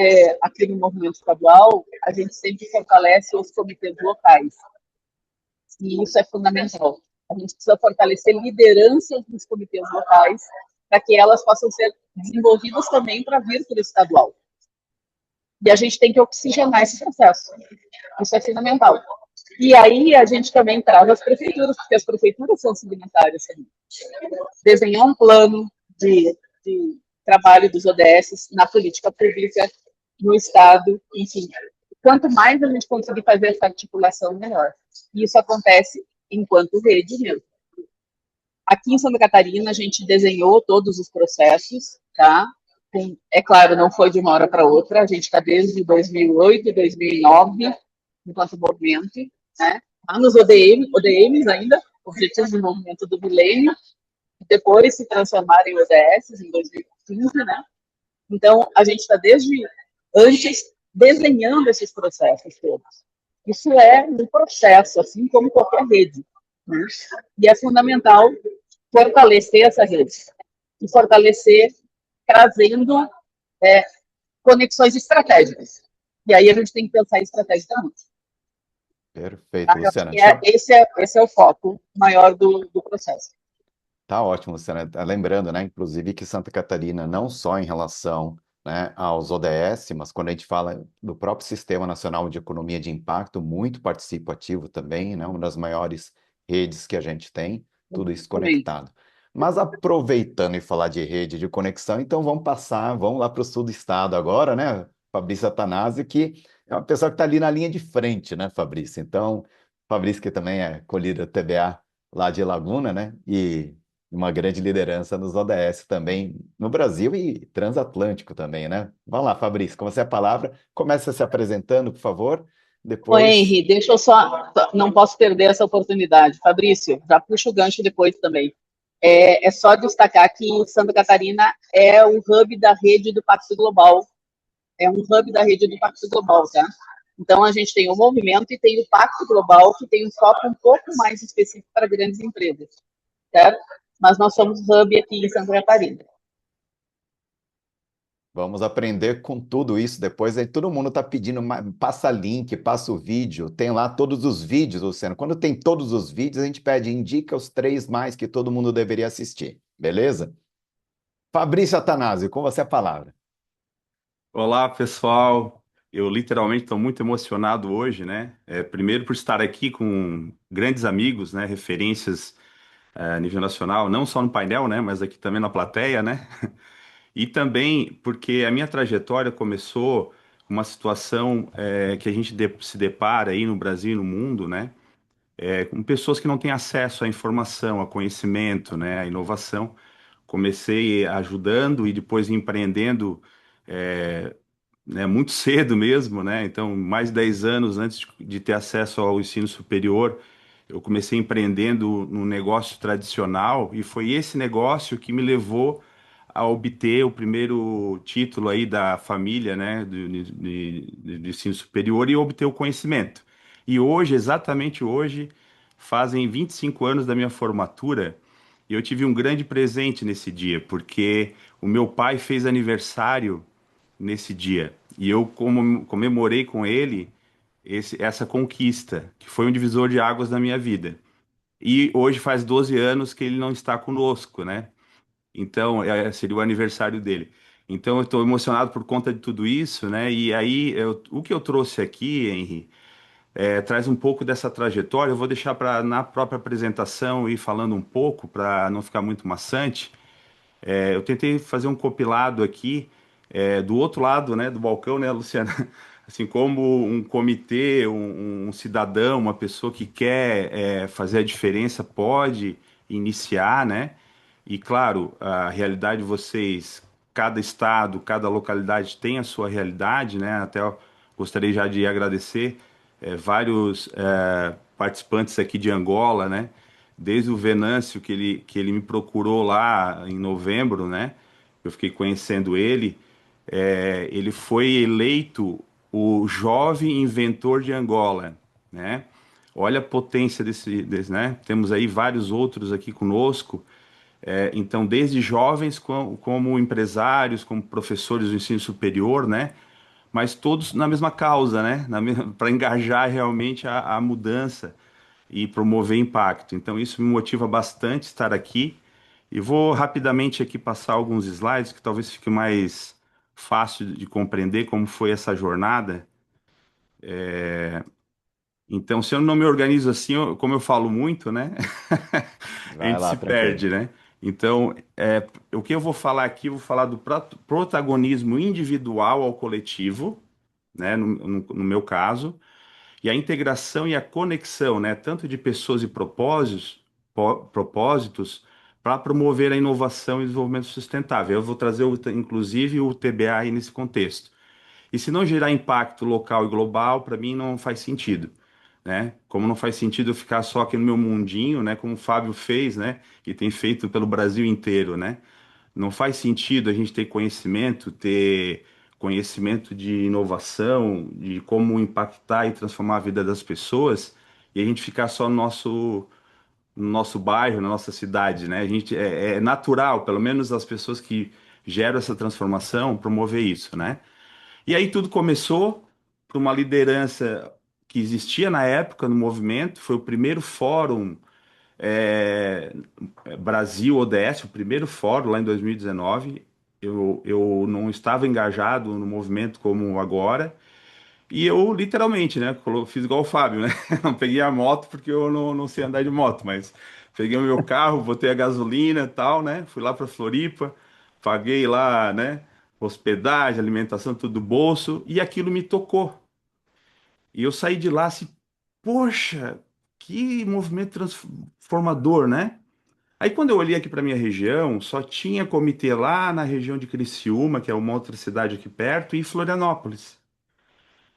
aqui no movimento estadual, a gente sempre fortalece os comitês locais, e isso é fundamental. A gente precisa fortalecer lideranças dos comitês locais para que elas possam ser desenvolvidas também para vir para o estadual. E a gente tem que oxigenar esse processo. Isso é fundamental. E aí a gente também traz as prefeituras, porque as prefeituras são signatárias também. Desenhar um plano de trabalho dos ODS na política pública, no Estado, enfim. Quanto mais a gente conseguir fazer essa articulação, melhor. E isso acontece enquanto rede mesmo. Aqui em Santa Catarina, a gente desenhou todos os processos, tá? É claro, não foi de uma hora para outra, a gente está desde 2008, 2009, enquanto movimento, né? Lá nos ODMs ainda, Objetivos de Desenvolvimento do Milênio, depois se transformaram em ODS em 2015, né? Então, a gente está desde antes desenhando esses processos todos. Isso é um processo, assim como qualquer rede, né? E é fundamental fortalecer essa rede. E fortalecer trazendo conexões estratégicas. E aí a gente tem que pensar estrategicamente. Perfeito, Tá? Luciana. Esse é o foco maior do processo. Tá ótimo, Luciana. Lembrando, né, inclusive, que Santa Catarina, não só em relação, né, aos ODS, mas quando a gente fala do próprio Sistema Nacional de Economia de Impacto, muito participativo também, né, uma das maiores redes que a gente tem, tudo isso conectado. Mas aproveitando e falar de rede de conexão, então vamos lá para o sul do estado agora, né, Fabrício Atanásio, que é uma pessoa que está ali na linha de frente, né, Fabrício? Então, Fabrício, que também é colhido TBA lá de Laguna, né, e uma grande liderança nos ODS também, no Brasil e transatlântico também, né? Vamos lá, Fabrício, com você a palavra. Começa se apresentando, por favor. Ô, Depois. Henri, deixa eu só. Não posso perder essa oportunidade. Fabrício, já puxa o gancho depois também. É só destacar que Santa Catarina é o hub da rede do Pacto Global. É um hub da rede do Pacto Global, tá? Então, a gente tem o movimento e tem o Pacto Global, que tem um foco um pouco mais específico para grandes empresas, certo? Mas nós somos hub aqui em Santa Catarina. Vamos aprender com tudo isso depois. Aí todo mundo está pedindo, passa link, passa o vídeo. Tem lá todos os vídeos, Luciano. Quando tem todos os vídeos, a gente pede, indica os 3 mais que todo mundo deveria assistir. Beleza? Fabrício Atanásio, com você a palavra. Olá, pessoal. Eu literalmente estou muito emocionado hoje, né? Primeiro por estar aqui com grandes amigos, né? Referências a nível nacional, não só no painel, né? Mas aqui também na plateia, né? E também porque a minha trajetória começou com uma situação que a gente se depara aí no Brasil e no mundo, né? Com pessoas que não têm acesso à informação, a conhecimento, né? À inovação. Comecei ajudando e depois empreendendo. é, né, muito cedo mesmo, né? Então, mais de 10 anos antes de ter acesso ao ensino superior, eu comecei empreendendo no negócio tradicional e foi esse negócio que me levou a obter o primeiro título aí da família, né, de ensino superior e obter o conhecimento. E hoje, exatamente hoje, fazem 25 anos da minha formatura e eu tive um grande presente nesse dia, porque o meu pai fez aniversário nesse dia. E eu comemorei com ele essa conquista, que foi um divisor de águas na minha vida. E hoje faz 12 anos que ele não está conosco, né? Então, seria o aniversário dele. Então, eu estou emocionado por conta de tudo isso, né? E aí, o que eu trouxe aqui, Henry, traz um pouco dessa trajetória. Eu vou deixar para, na própria apresentação, ir falando um pouco, para não ficar muito maçante. Eu tentei fazer um compilado aqui, do outro lado, né, do balcão, né, Luciana? Assim como um comitê, um cidadão, uma pessoa que quer fazer a diferença pode iniciar, né? E claro, a realidade de vocês, cada estado, cada localidade tem a sua realidade, né? Até eu gostaria já de agradecer vários participantes aqui de Angola, né? Desde o Venâncio, que ele me procurou lá em novembro, né? Eu fiquei conhecendo ele. Ele foi eleito o jovem inventor de Angola, né? Olha a potência desse, né? Temos aí vários outros aqui conosco. Então, desde jovens como empresários, como professores do ensino superior, né? Mas todos na mesma causa, né? Para engajar realmente a mudança e promover impacto. Então, isso me motiva bastante estar aqui. E vou rapidamente aqui passar alguns slides que talvez fique mais fácil de compreender como foi essa jornada. Então, se eu não me organizo assim, como eu falo muito, né? A Vai gente lá, se tranquilo. perde, né? Então, o que eu vou falar aqui, eu vou falar do protagonismo individual ao coletivo, né, no meu caso, e a integração e a conexão, né, tanto de pessoas e propósitos para promover a inovação e desenvolvimento sustentável. Eu vou trazer, inclusive, o TBA aí nesse contexto. E se não gerar impacto local e global, para mim não faz sentido, né? Como não faz sentido eu ficar só aqui no meu mundinho, né? Como o Fábio fez, né? E tem feito pelo Brasil inteiro, né? Não faz sentido a gente ter conhecimento de inovação, de como impactar e transformar a vida das pessoas, e a gente ficar só no nosso bairro, na nossa cidade, né? É natural, pelo menos as pessoas que geram essa transformação, promover isso, né? E aí tudo começou por uma liderança que existia na época no movimento, foi o primeiro fórum é, Brasil ODS, o primeiro fórum lá em 2019. Eu não estava engajado no movimento como agora, e eu literalmente, né, fiz igual o Fábio, né? Não peguei a moto porque eu não sei andar de moto, mas peguei o meu carro, botei a gasolina e tal, né? Fui lá para Floripa, paguei lá, né? Hospedagem, alimentação, tudo do bolso, e aquilo me tocou. E eu saí de lá assim, poxa, que movimento transformador, né? Aí quando eu olhei aqui para minha região, só tinha comitê lá na região de Criciúma, que é uma outra cidade aqui perto, e Florianópolis.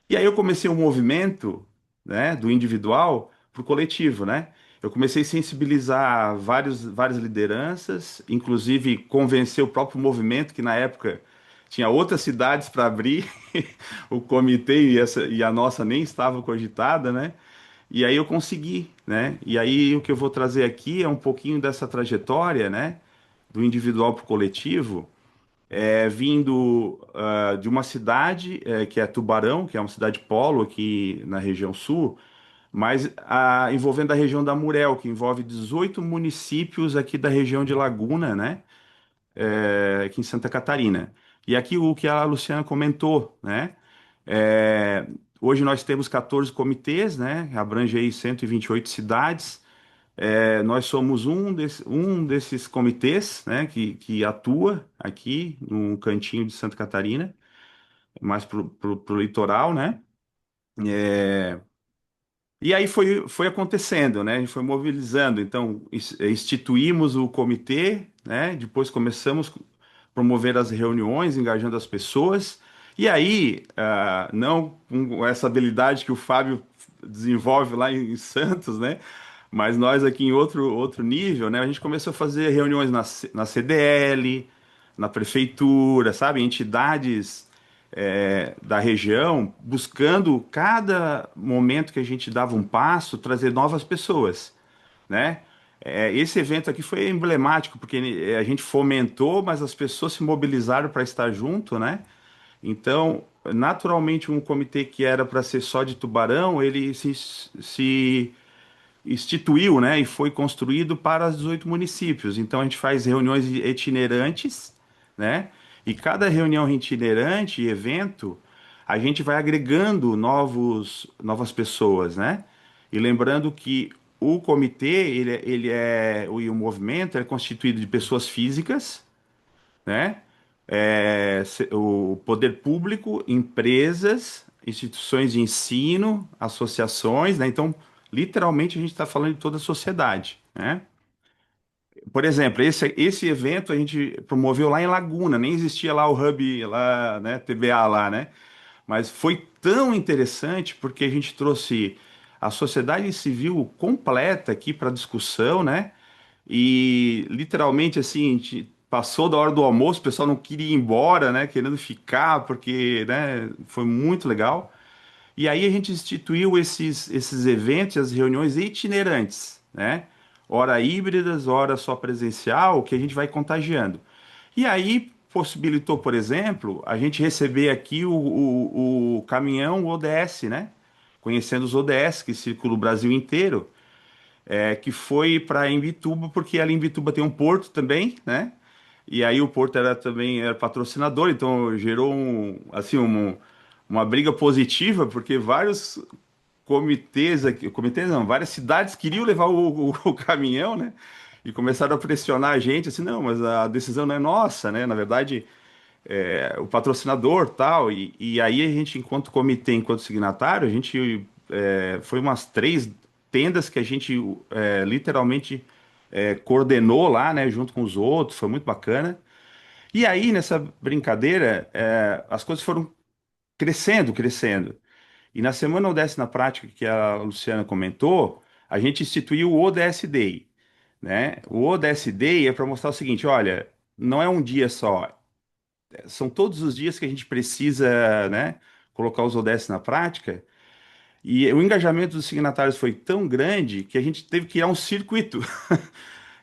E aí eu comecei um movimento, né, do individual para o coletivo, né? Eu comecei a sensibilizar várias lideranças, inclusive convencer o próprio movimento, que na época tinha outras cidades para abrir, o comitê e a nossa nem estava cogitada, né? E aí eu consegui, né? E aí o que eu vou trazer aqui é um pouquinho dessa trajetória, né? Do individual para o coletivo, vindo de uma cidade que é Tubarão, que é uma cidade polo aqui na região sul, mas envolvendo a região da Murel, que envolve 18 municípios aqui da região de Laguna, né? Aqui em Santa Catarina. E aqui o que a Luciana comentou, né? É, hoje nós temos 14 comitês, né? Abrange aí 128 cidades. Nós somos um desses comitês, né, que atua aqui no cantinho de Santa Catarina, mais pro litoral, né? E aí foi acontecendo, né? A gente foi mobilizando. Então, instituímos o comitê, né? Depois começamos a promover as reuniões, engajando as pessoas. E aí, não com essa habilidade que o Fábio desenvolve lá em Santos, né? Mas nós aqui em outro nível, né? A gente começou a fazer reuniões na CDL, na prefeitura, sabe? Entidades da região, buscando cada momento que a gente dava um passo, trazer novas pessoas, né? Esse evento aqui foi emblemático, porque a gente fomentou, mas as pessoas se mobilizaram para estar junto, né? Então, naturalmente, um comitê que era para ser só de Tubarão, ele se instituiu, né, e foi construído para os 18 municípios. Então a gente faz reuniões itinerantes, né? E cada reunião itinerante, evento, a gente vai agregando novas pessoas, né? E lembrando que o comitê, o movimento é constituído de pessoas físicas, né? O poder público, empresas, instituições de ensino, associações, né? Então, literalmente, a gente está falando de toda a sociedade, né? Por exemplo, esse evento a gente promoveu lá em Laguna, nem existia lá o Hub, lá, né, TBA lá, né? Mas foi tão interessante porque a gente trouxe a sociedade civil completa aqui para discussão, né? E literalmente assim, a gente passou da hora do almoço, o pessoal não queria ir embora, né? Querendo ficar, porque, né, foi muito legal. E aí a gente instituiu esses eventos, as reuniões itinerantes, né? Hora híbridas, hora só presencial, que a gente vai contagiando. E aí possibilitou, por exemplo, a gente receber aqui o caminhão ODS, né? Conhecendo os ODS que circulam o Brasil inteiro, que foi para Imbituba, porque ali em Imbituba tem um porto também, né? E aí o porto também era patrocinador, então gerou assim, uma briga positiva, porque vários comitês aqui, comitês não, várias cidades queriam levar o caminhão, né? e começaram a pressionar a gente, assim, não, mas a decisão não é nossa, né? Na verdade, o patrocinador tal, e aí a gente, enquanto comitê, enquanto signatário, a gente foi umas 3 tendas que a gente literalmente coordenou lá, né, junto com os outros, foi muito bacana. E aí, nessa brincadeira, as coisas foram crescendo, crescendo. E na semana ODS na prática que a Luciana comentou, a gente instituiu o ODS Day, né? O ODS Day é para mostrar o seguinte, olha, não é um dia só, são todos os dias que a gente precisa, né, colocar os ODS na prática. E o engajamento dos signatários foi tão grande que a gente teve que criar um circuito.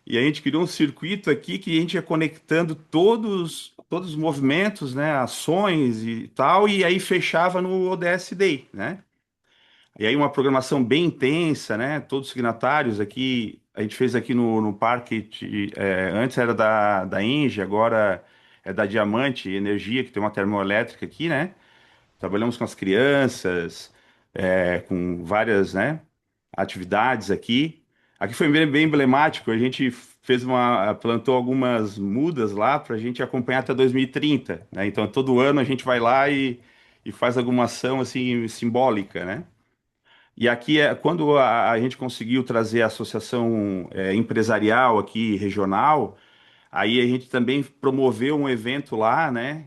E a gente criou um circuito aqui que a gente ia conectando todos os movimentos, né, ações e tal, e aí fechava no ODS Day, né? E aí uma programação bem intensa, né? Todos os signatários aqui, a gente fez aqui no parque, antes era da Engie, agora é da Diamante Energia, que tem uma termoelétrica aqui, né? Trabalhamos com as crianças, com várias, né, atividades aqui. Aqui foi bem emblemático, a gente plantou algumas mudas lá para a gente acompanhar até 2030, né? Então todo ano a gente vai lá e faz alguma ação assim simbólica, né? E aqui é quando a gente conseguiu trazer a associação empresarial aqui regional, aí a gente também promoveu um evento lá, né,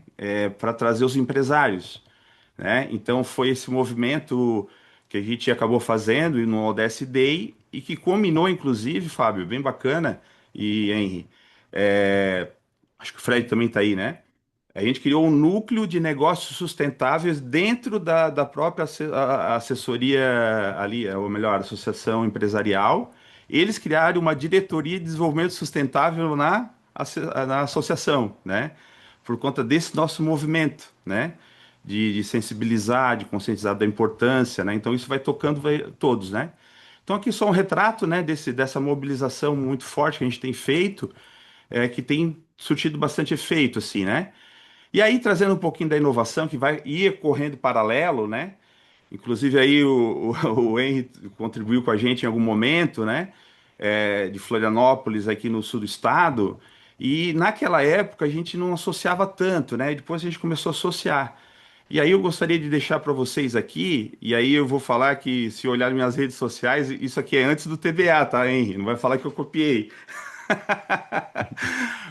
para trazer os empresários, né? Então foi esse movimento que a gente acabou fazendo no ODS Day e que culminou, inclusive, Fábio, bem bacana, e Henry, acho que o Fred também está aí, né? A gente criou um núcleo de negócios sustentáveis dentro da própria assessoria ali, ou melhor, associação empresarial. Eles criaram uma diretoria de desenvolvimento sustentável na associação, né? Por conta desse nosso movimento, né? De sensibilizar, de conscientizar da importância, né? Então isso vai tocando todos, né? Então aqui só um retrato, né, dessa mobilização muito forte que a gente tem feito, que tem surtido bastante efeito, assim, né? E aí, trazendo um pouquinho da inovação que vai ir correndo paralelo, né? Inclusive aí o Henry contribuiu com a gente em algum momento, né? De Florianópolis, aqui no sul do estado. E naquela época a gente não associava tanto, né? E depois a gente começou a associar. E aí eu gostaria de deixar para vocês aqui, e aí eu vou falar que, se olhar minhas redes sociais, isso aqui é antes do TBA, tá, Henry? Não vai falar que eu copiei.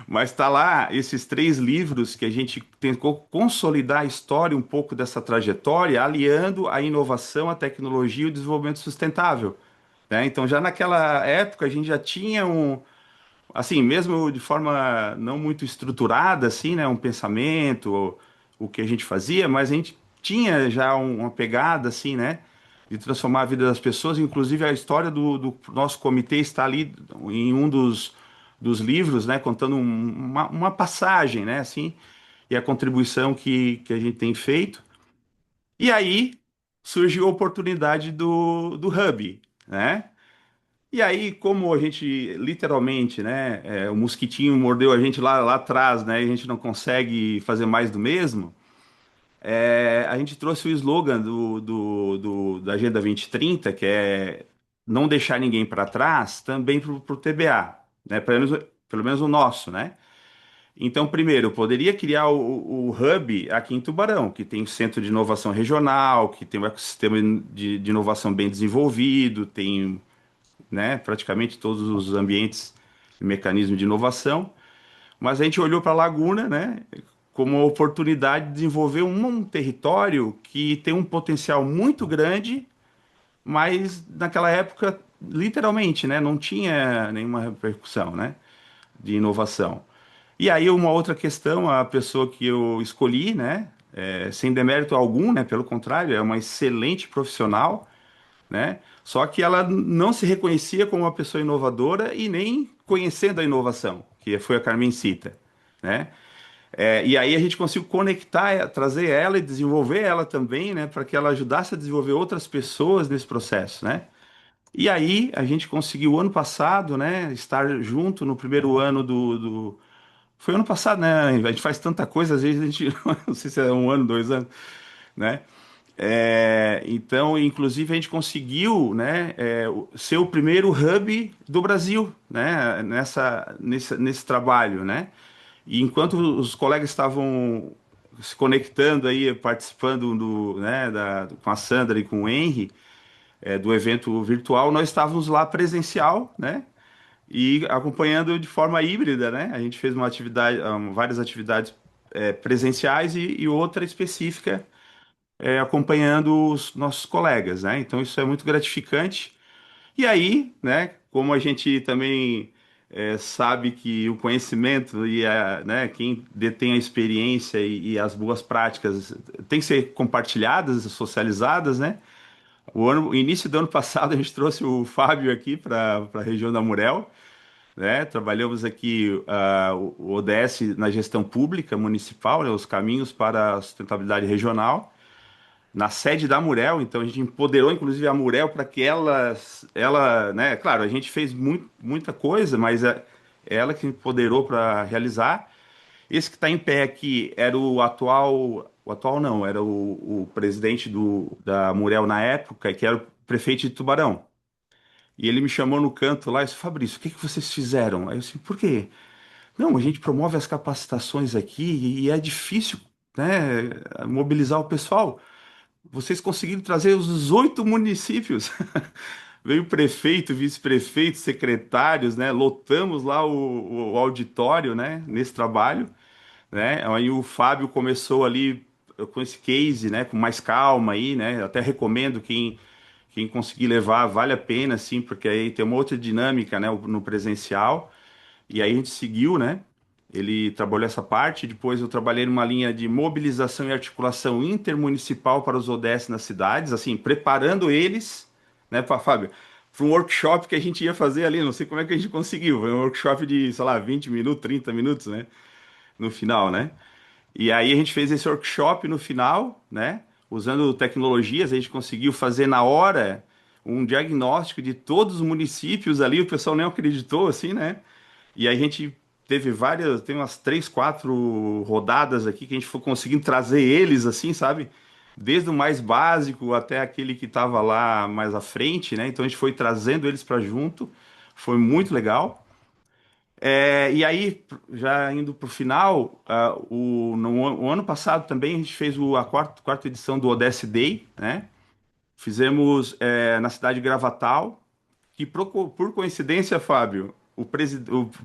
Mas tá lá esses 3 livros que a gente tentou consolidar a história um pouco dessa trajetória, aliando a inovação, a tecnologia e o desenvolvimento sustentável, né? Então já naquela época a gente já tinha assim, mesmo de forma não muito estruturada, assim, né, um pensamento, o que a gente fazia, mas a gente tinha já uma pegada, assim, né, de transformar a vida das pessoas. Inclusive a história do nosso comitê está ali em um dos livros, né, contando uma passagem, né, assim, e a contribuição que a gente tem feito. E aí surgiu a oportunidade do Hub, né? E aí, como a gente literalmente, né, o mosquitinho mordeu a gente lá atrás, né, e a gente não consegue fazer mais do mesmo, a gente trouxe o slogan da Agenda 2030, que é não deixar ninguém para trás, também para o TBA, né, pelo menos o nosso, né? Então, primeiro, eu poderia criar o Hub aqui em Tubarão, que tem o Centro de Inovação Regional, que tem um ecossistema de inovação bem desenvolvido, tem, né, praticamente todos os ambientes e mecanismos de inovação, mas a gente olhou para a Laguna, né, como uma oportunidade de desenvolver um território que tem um potencial muito grande, mas naquela época, literalmente, né, não tinha nenhuma repercussão, né, de inovação. E aí uma outra questão, a pessoa que eu escolhi, né, sem demérito algum, né, pelo contrário, é uma excelente profissional, né? Só que ela não se reconhecia como uma pessoa inovadora e nem conhecendo a inovação, que foi a Carmencita, né? E aí a gente conseguiu conectar, trazer ela e desenvolver ela também, né, para que ela ajudasse a desenvolver outras pessoas nesse processo, né? E aí a gente conseguiu ano passado, né, estar junto no primeiro ano foi ano passado, né? A gente faz tanta coisa, às vezes a gente não sei se é um ano, 2 anos, né? Então, inclusive, a gente conseguiu, né, ser o primeiro hub do Brasil, né, nesse trabalho, né? E enquanto os colegas estavam se conectando aí, participando né, com a Sandra e com o Henry, do evento virtual, nós estávamos lá presencial, né? E acompanhando de forma híbrida, né? A gente fez várias atividades presenciais e outra específica acompanhando os nossos colegas, né? Então isso é muito gratificante. E aí, né? Como a gente também sabe que o conhecimento né, quem detém a experiência as boas práticas tem que ser compartilhadas, socializadas, né? O início do ano passado a gente trouxe o Fábio aqui para a região da Murel, né? Trabalhamos aqui o ODS na gestão pública municipal, né? Os caminhos para a sustentabilidade regional, na sede da Murel. Então a gente empoderou inclusive a Murel para que ela, né? Claro, a gente fez muita coisa, mas é ela que empoderou para realizar. Esse que está em pé aqui era o atual não, era o presidente da Murel na época, que era o prefeito de Tubarão. E ele me chamou no canto lá e disse, Fabrício, o que que vocês fizeram? Aí eu disse, por quê? Não, a gente promove as capacitações aqui e é difícil, né, mobilizar o pessoal. Vocês conseguiram trazer os 18 municípios. Veio prefeito, vice-prefeito, secretários, né? Lotamos lá o auditório, né? Nesse trabalho, né? Aí o Fábio começou ali com esse case, né? Com mais calma aí, né? Até recomendo quem conseguir levar, vale a pena, sim, porque aí tem uma outra dinâmica, né? No presencial. E aí a gente seguiu, né? Ele trabalhou essa parte, depois eu trabalhei numa linha de mobilização e articulação intermunicipal para os ODS nas cidades, assim, preparando eles, né, Fábio, para um workshop que a gente ia fazer ali, não sei como é que a gente conseguiu, foi um workshop de, sei lá, 20 minutos, 30 minutos, né, no final, né? E aí a gente fez esse workshop no final, né, usando tecnologias, a gente conseguiu fazer na hora um diagnóstico de todos os municípios ali, o pessoal nem acreditou, assim, né? E a gente tem umas três, quatro rodadas aqui que a gente foi conseguindo trazer eles, assim, sabe? Desde o mais básico até aquele que estava lá mais à frente, né? Então a gente foi trazendo eles para junto, foi muito legal. E aí, já indo para o final, no ano passado também a gente fez a quarta edição do ODS Day, né? Fizemos na cidade de Gravatal, que por coincidência, Fábio, o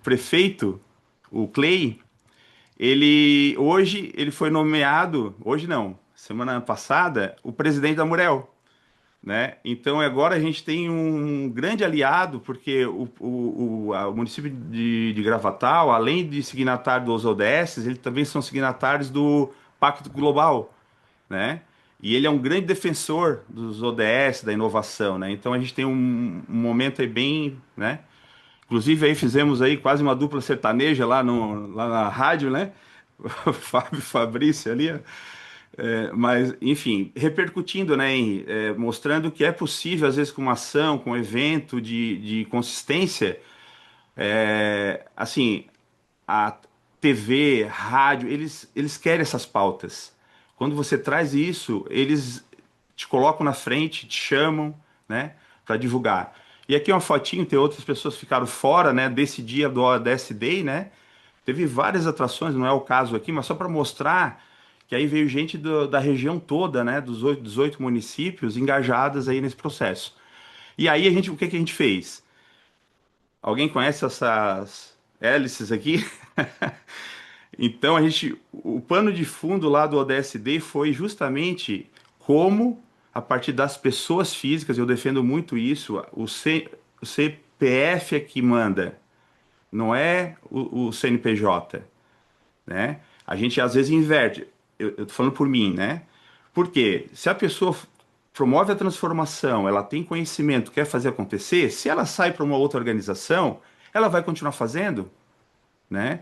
prefeito, o Clay, ele foi nomeado, hoje não, semana passada, o presidente da Murel, né? Então agora a gente tem um grande aliado, porque o município de Gravatal, além de signatário dos ODS, eles também são signatários do Pacto Global, né? E ele é um grande defensor dos ODS, da inovação, né? Então a gente tem um momento aí bem, né? Inclusive aí fizemos aí quase uma dupla sertaneja lá na rádio, né? O Fábio e Fabrício ali, ó. Mas enfim, repercutindo, né, mostrando que é possível, às vezes, com uma ação, com um evento de consistência, assim, a TV, rádio, eles querem essas pautas. Quando você traz isso, eles te colocam na frente, te chamam, né, para divulgar. E aqui é uma fotinho, tem outras pessoas que ficaram fora, né, desse dia do ODS Day, né? Teve várias atrações, não é o caso aqui, mas só para mostrar que aí veio gente da região toda, né, dos 18 municípios engajadas aí nesse processo. E aí o que que a gente fez? Alguém conhece essas hélices aqui? Então o pano de fundo lá do ODSD foi justamente como, a partir das pessoas físicas, eu defendo muito isso, o CPF é que manda, não é o CNPJ, né? A gente às vezes inverte. Eu tô falando por mim, né? Porque se a pessoa promove a transformação, ela tem conhecimento, quer fazer acontecer, se ela sai para uma outra organização, ela vai continuar fazendo, né?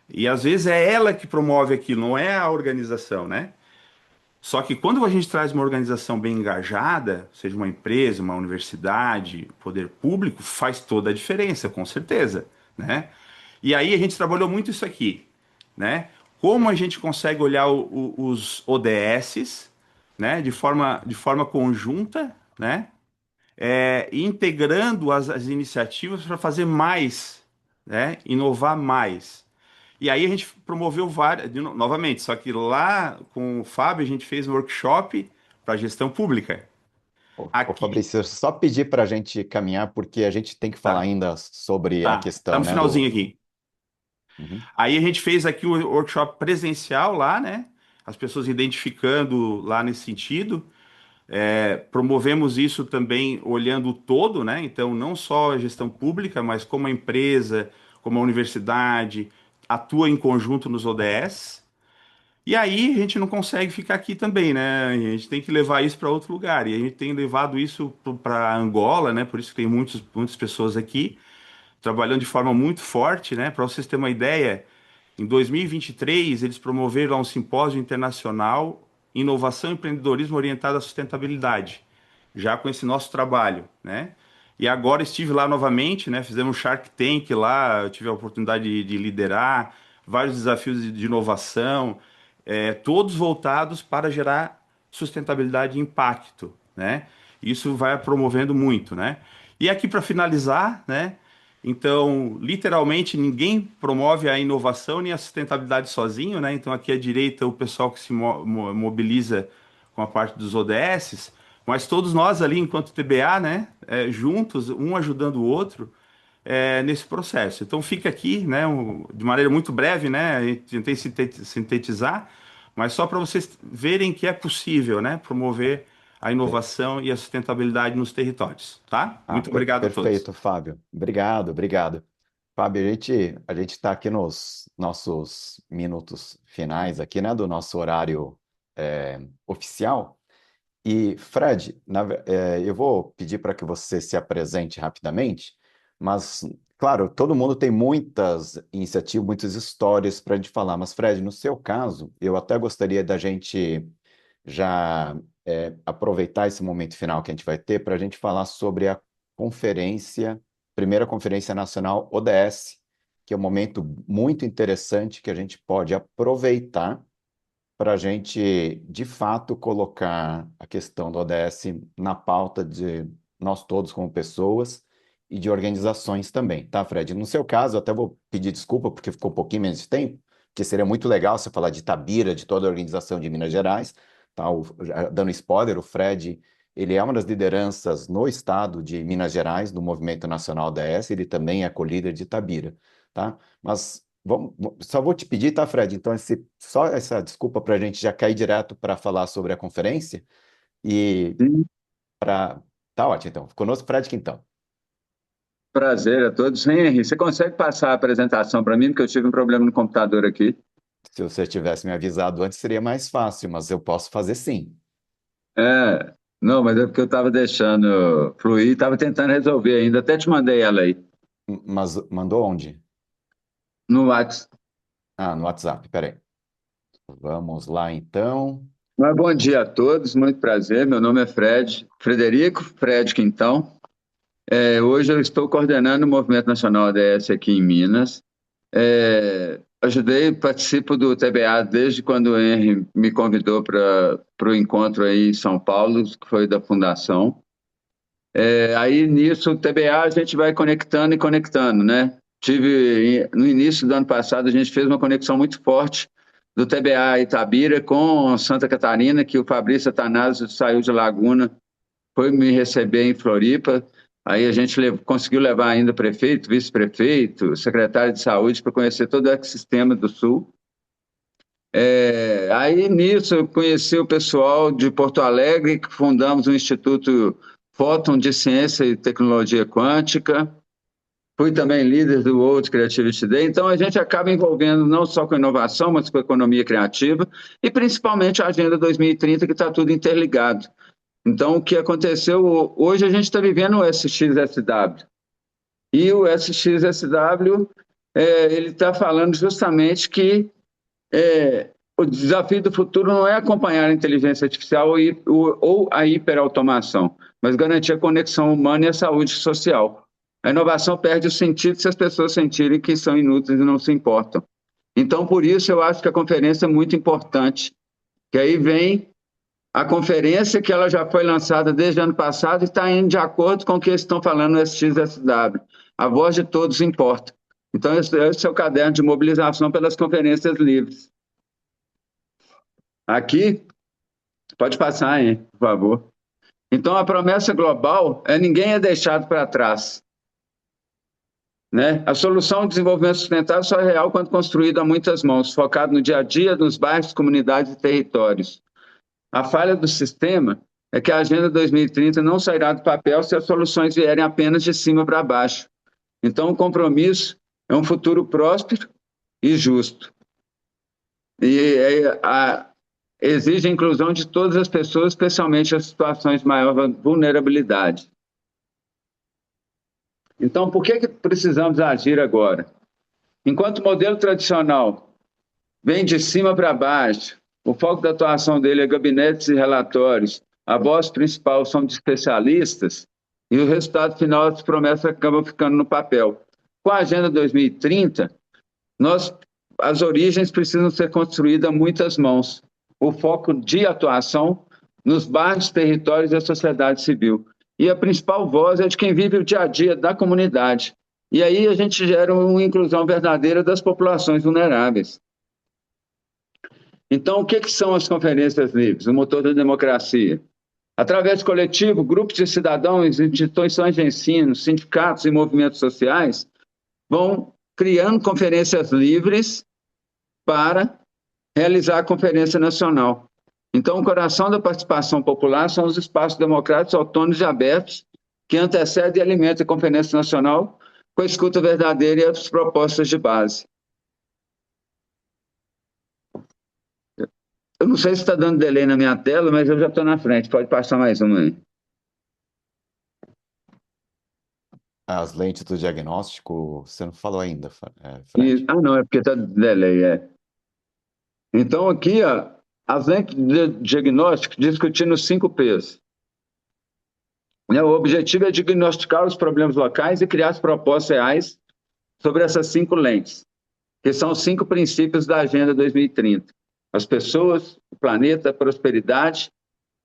E às vezes é ela que promove aquilo, não é a organização, né? Só que quando a gente traz uma organização bem engajada, seja uma empresa, uma universidade, poder público, faz toda a diferença, com certeza, né? E aí a gente trabalhou muito isso aqui, né? Como a gente consegue olhar os ODSs, né, de forma conjunta, né, integrando as iniciativas para fazer mais, né, inovar mais. E aí a gente promoveu várias, novamente, só que lá com o Fábio a gente fez um workshop para gestão pública. Ô, Aqui, Fabrício, só pedir para a gente caminhar, porque a gente tem que falar tá, ainda sobre a tá questão, no né, finalzinho do... aqui. Uhum. Aí a gente fez aqui o workshop presencial lá, né? As pessoas identificando lá nesse sentido. Promovemos isso também olhando o todo, né? Então, não só a gestão pública, mas como a empresa, como a universidade atua em conjunto nos ODS. E aí a gente não consegue ficar aqui também, né? A gente tem que levar isso para outro lugar. E a gente tem levado isso para Angola, né? Por isso que tem muitas pessoas aqui trabalhando de forma muito forte, né? Para vocês terem uma ideia, em 2023 eles promoveram lá um simpósio internacional Inovação e Empreendedorismo orientado à sustentabilidade, já com esse nosso trabalho, né? E agora estive lá novamente, né? Fizemos um Shark Tank lá, eu tive a oportunidade de liderar vários desafios de inovação, todos voltados para gerar sustentabilidade e impacto, né? Isso vai promovendo muito, né? E aqui para finalizar, né? Então, literalmente, ninguém promove a inovação nem a sustentabilidade sozinho, né? Então, aqui à direita, o pessoal que se mobiliza com a parte dos ODS, mas todos nós ali, enquanto TBA, né? Juntos, um ajudando o outro, nesse processo. Então, fica aqui, né? De maneira muito breve, né? A gente tentei sintetizar, mas só para vocês verem que é possível, né? Promover a inovação e a sustentabilidade nos territórios, tá? Ah, Muito obrigado a todos. perfeito, Fábio. Obrigado, obrigado. Fábio, a gente está aqui nos nossos minutos finais aqui, né, do nosso horário oficial. E, Fred, eu vou pedir para que você se apresente rapidamente, mas, claro, todo mundo tem muitas iniciativas, muitas histórias para a gente falar, mas, Fred, no seu caso, eu até gostaria da gente já aproveitar esse momento final que a gente vai ter para a gente falar sobre a conferência, primeira Conferência Nacional ODS, que é um momento muito interessante que a gente pode aproveitar para a gente, de fato, colocar a questão do ODS na pauta de nós todos como pessoas e de organizações também, tá, Fred? No seu caso, eu até vou pedir desculpa porque ficou um pouquinho menos de tempo, porque seria muito legal você falar de Itabira, de toda a organização de Minas Gerais, tá? Já dando spoiler, o Fred, ele é uma das lideranças no estado de Minas Gerais, do Movimento Nacional ODS, ele também é co-líder de Itabira, tá? Mas só vou te pedir, tá, Fred? Então, só essa desculpa para a gente já cair direto para falar sobre a conferência e Sim, para. Tá ótimo, então. Conosco, Fred Quintão. prazer a todos. Henry, você consegue passar a apresentação para mim? Porque eu tive um problema no computador aqui. Se você tivesse me avisado antes, seria mais fácil, mas eu posso fazer sim. Não, mas é porque eu estava deixando fluir, estava tentando resolver ainda. Até te mandei ela aí, Mas mandou onde? no WhatsApp. Ah, no WhatsApp, peraí. Vamos lá, então. Mas bom dia a todos, muito prazer. Meu nome é Frederico Fred Quintão. Hoje eu estou coordenando o Movimento Nacional ADS aqui em Minas. Participo do TBA desde quando o Henry me convidou para o encontro aí em São Paulo, que foi da Fundação. Aí nisso, o TBA a gente vai conectando e conectando, né? No início do ano passado, a gente fez uma conexão muito forte do TBA Itabira com Santa Catarina, que o Fabrício Atanásio saiu de Laguna, foi me receber em Floripa. Aí a gente conseguiu levar ainda prefeito, vice-prefeito, secretário de saúde para conhecer todo o ecossistema do Sul. Aí nisso eu conheci o pessoal de Porto Alegre, que fundamos o Instituto Fóton de Ciência e Tecnologia Quântica. Fui também líder do World Creativity Day. Então a gente acaba envolvendo não só com inovação, mas com economia criativa e principalmente a Agenda 2030, que está tudo interligado. Então, o que aconteceu, hoje a gente está vivendo o SXSW. E o SXSW, ele está falando justamente que o desafio do futuro não é acompanhar a inteligência artificial ou a hiperautomação, mas garantir a conexão humana e a saúde social. A inovação perde o sentido se as pessoas sentirem que são inúteis e não se importam. Então, por isso, eu acho que a conferência é muito importante, que aí vem a conferência, que ela já foi lançada desde o ano passado e está indo de acordo com o que eles estão falando no SXSW. A voz de todos importa. Então, esse é o caderno de mobilização pelas conferências livres. Aqui, pode passar aí, por favor. Então, a promessa global é ninguém é deixado para trás. Né? A solução de desenvolvimento sustentável só é real quando construída a muitas mãos, focado no dia a dia, nos bairros, comunidades e territórios. A falha do sistema é que a Agenda 2030 não sairá do papel se as soluções vierem apenas de cima para baixo. Então, o compromisso é um futuro próspero e justo. E exige a inclusão de todas as pessoas, especialmente as situações de maior vulnerabilidade. Então, por que precisamos agir agora? Enquanto o modelo tradicional vem de cima para baixo, o foco da atuação dele é gabinetes e relatórios, a voz principal são de especialistas, e o resultado final das promessas acabam ficando no papel. Com a Agenda 2030, as origens precisam ser construídas a muitas mãos. O foco de atuação nos bairros, territórios e a sociedade civil. E a principal voz é de quem vive o dia a dia da comunidade. E aí a gente gera uma inclusão verdadeira das populações vulneráveis. Então, o que são as conferências livres, o motor da democracia? Através do coletivo, grupos de cidadãos, instituições de ensino, sindicatos e movimentos sociais vão criando conferências livres para realizar a Conferência Nacional. Então, o coração da participação popular são os espaços democráticos, autônomos e abertos que antecedem e alimentam a Conferência Nacional com a escuta verdadeira e as propostas de base. Eu não sei se está dando delay na minha tela, mas eu já estou na frente. Pode passar mais uma aí. As lentes do diagnóstico, você não falou ainda, Fred. Não, é porque está delay, Então, aqui, as lentes de diagnóstico discutindo os 5 P's. O objetivo é diagnosticar os problemas locais e criar as propostas reais sobre essas 5 lentes, que são os 5 princípios da Agenda 2030. As pessoas, o planeta, a prosperidade,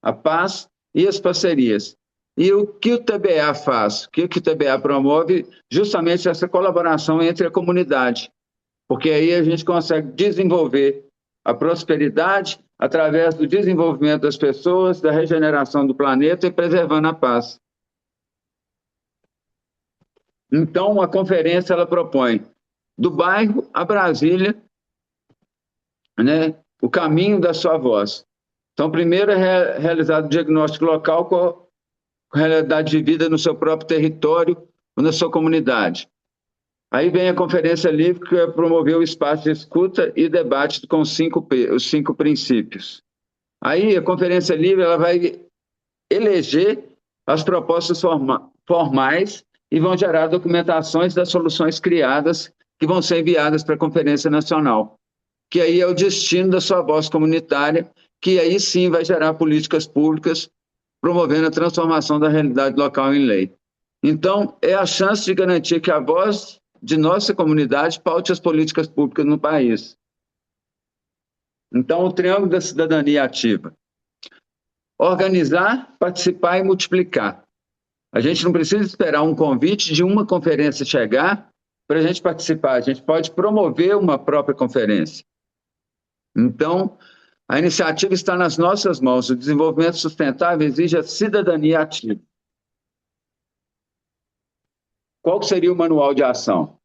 a paz e as parcerias. E o que o TBA faz? O que o TBA promove? Justamente essa colaboração entre a comunidade, porque aí a gente consegue desenvolver a prosperidade através do desenvolvimento das pessoas, da regeneração do planeta e preservando a paz. Então, a conferência ela propõe do bairro a Brasília, né, o caminho da sua voz. Então, primeiro é realizado o diagnóstico local com a realidade de vida no seu próprio território ou na sua comunidade. Aí vem a Conferência Livre, que vai promover o espaço de escuta e debate com os 5 princípios. Aí a Conferência Livre ela vai eleger as propostas formais e vão gerar documentações das soluções criadas que vão ser enviadas para a Conferência Nacional, que aí é o destino da sua voz comunitária, que aí sim vai gerar políticas públicas promovendo a transformação da realidade local em lei. Então, é a chance de garantir que a voz de nossa comunidade paute as políticas públicas no país. Então, o triângulo da cidadania ativa. Organizar, participar e multiplicar. A gente não precisa esperar um convite de uma conferência chegar para a gente participar. A gente pode promover uma própria conferência. Então, a iniciativa está nas nossas mãos. O desenvolvimento sustentável exige a cidadania ativa. Qual seria o manual de ação?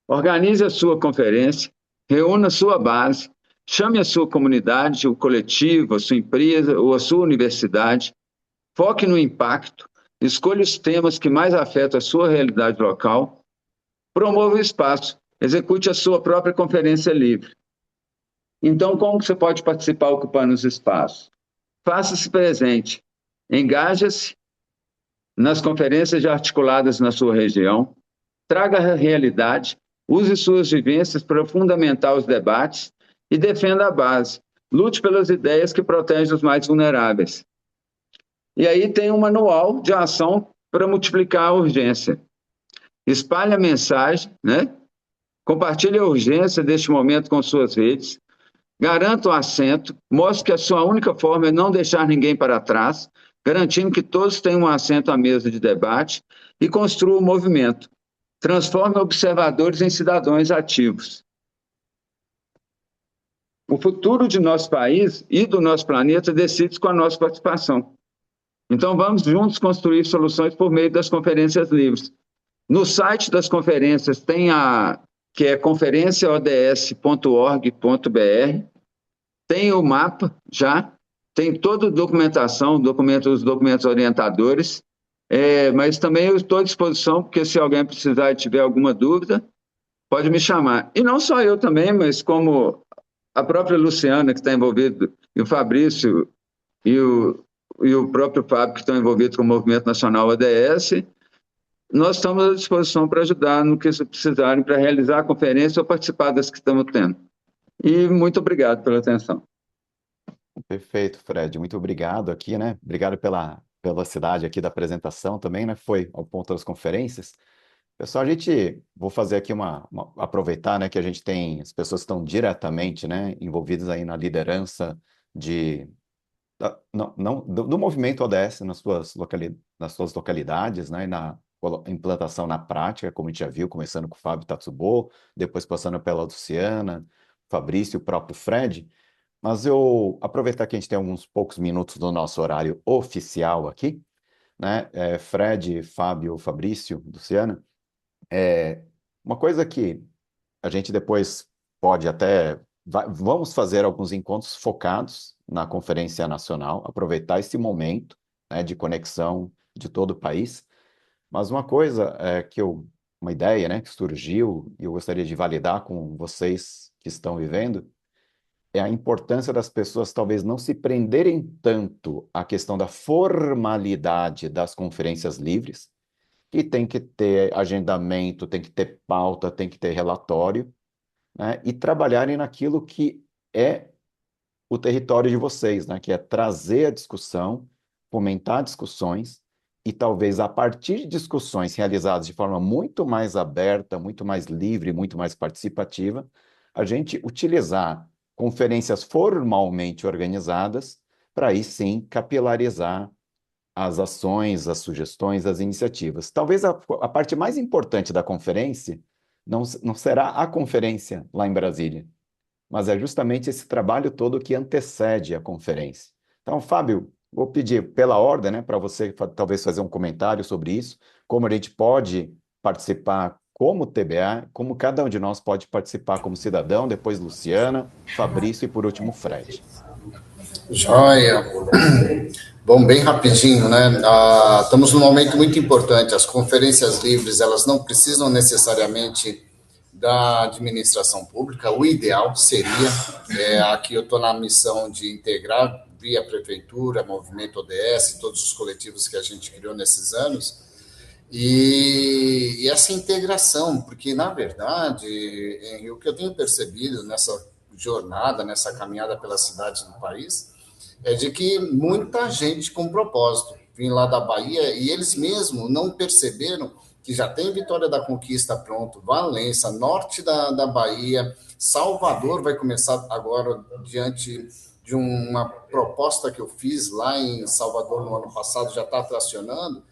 Organize a sua conferência, reúna a sua base, chame a sua comunidade, o coletivo, a sua empresa ou a sua universidade, foque no impacto, escolha os temas que mais afetam a sua realidade local, promova o espaço, execute a sua própria conferência livre. Então, como você pode participar ocupando os espaços? Faça-se presente, engaje-se nas conferências já articuladas na sua região, traga a realidade, use suas vivências para fundamentar os debates e defenda a base. Lute pelas ideias que protegem os mais vulneráveis. E aí tem um manual de ação para multiplicar a urgência. Espalhe a mensagem, né? Compartilhe a urgência deste momento com suas redes, garanta o assento, mostre que a sua única forma é não deixar ninguém para trás, garantindo que todos tenham um assento à mesa de debate e construa o movimento. Transforme observadores em cidadãos ativos. O futuro de nosso país e do nosso planeta decide com a nossa participação. Então, vamos juntos construir soluções por meio das conferências livres. No site das conferências tem que é conferenciaods.org.br, tem o mapa já, tem toda a documentação, os documentos orientadores, mas também eu estou à disposição, porque se alguém precisar e tiver alguma dúvida, pode me chamar. E não só eu também, mas como a própria Luciana, que está envolvida, e o Fabrício, e o próprio Fábio, que estão envolvidos com o Movimento Nacional ODS, nós estamos à disposição para ajudar no que precisarem para realizar a conferência ou participar das que estamos tendo. E muito obrigado pela atenção. Perfeito, Fred. Muito obrigado aqui, né? Obrigado pela velocidade aqui da apresentação também, né? Foi ao ponto das conferências. Pessoal, vou fazer aqui aproveitar, né, que a gente tem as pessoas que estão diretamente, né, envolvidas aí na liderança do movimento ODS nas suas localidades, né, e na implantação na prática, como a gente já viu, começando com o Fábio Tatsubo, depois passando pela Luciana, Fabrício e o próprio Fred. Mas eu aproveitar que a gente tem alguns poucos minutos do nosso horário oficial aqui, né, Fred, Fábio, Fabrício, Luciana, uma coisa que a gente depois pode até. Vamos fazer alguns encontros focados na Conferência Nacional, aproveitar esse momento, né, de conexão de todo o país. Mas uma coisa uma ideia, né, que surgiu e eu gostaria de validar com vocês que estão vivendo, é a importância das pessoas talvez não se prenderem tanto à questão da formalidade das conferências livres, que tem que ter agendamento, tem que ter pauta, tem que ter relatório, né? E trabalharem naquilo que é o território de vocês, né? Que é trazer a discussão, fomentar discussões e talvez a partir de discussões realizadas de forma muito mais aberta, muito mais livre, muito mais participativa, a gente utilizar conferências formalmente organizadas para aí sim capilarizar as ações, as sugestões, as iniciativas. Talvez a parte mais importante da conferência não será a conferência lá em Brasília, mas é justamente esse trabalho todo que antecede a conferência. Então, Fábio, vou pedir pela ordem, né, para você talvez fazer um comentário sobre isso, como a gente pode participar como TBA, como cada um de nós pode participar como cidadão, depois Luciana, Fabrício e por último Fred. Joia. Bom, bem rapidinho, né? Estamos num momento muito importante. As conferências livres, elas não precisam necessariamente da administração pública. O ideal seria, aqui eu estou na missão de integrar via prefeitura, movimento ODS, todos os coletivos que a gente criou nesses anos, e essa integração, porque, na verdade, o que eu tenho percebido nessa jornada, nessa caminhada pelas cidades do país, é de que muita gente com propósito vem lá da Bahia e eles mesmos não perceberam que já tem Vitória da Conquista pronto, Valença, norte da Bahia, Salvador vai começar agora diante de uma proposta que eu fiz lá em Salvador no ano passado, já está tracionando,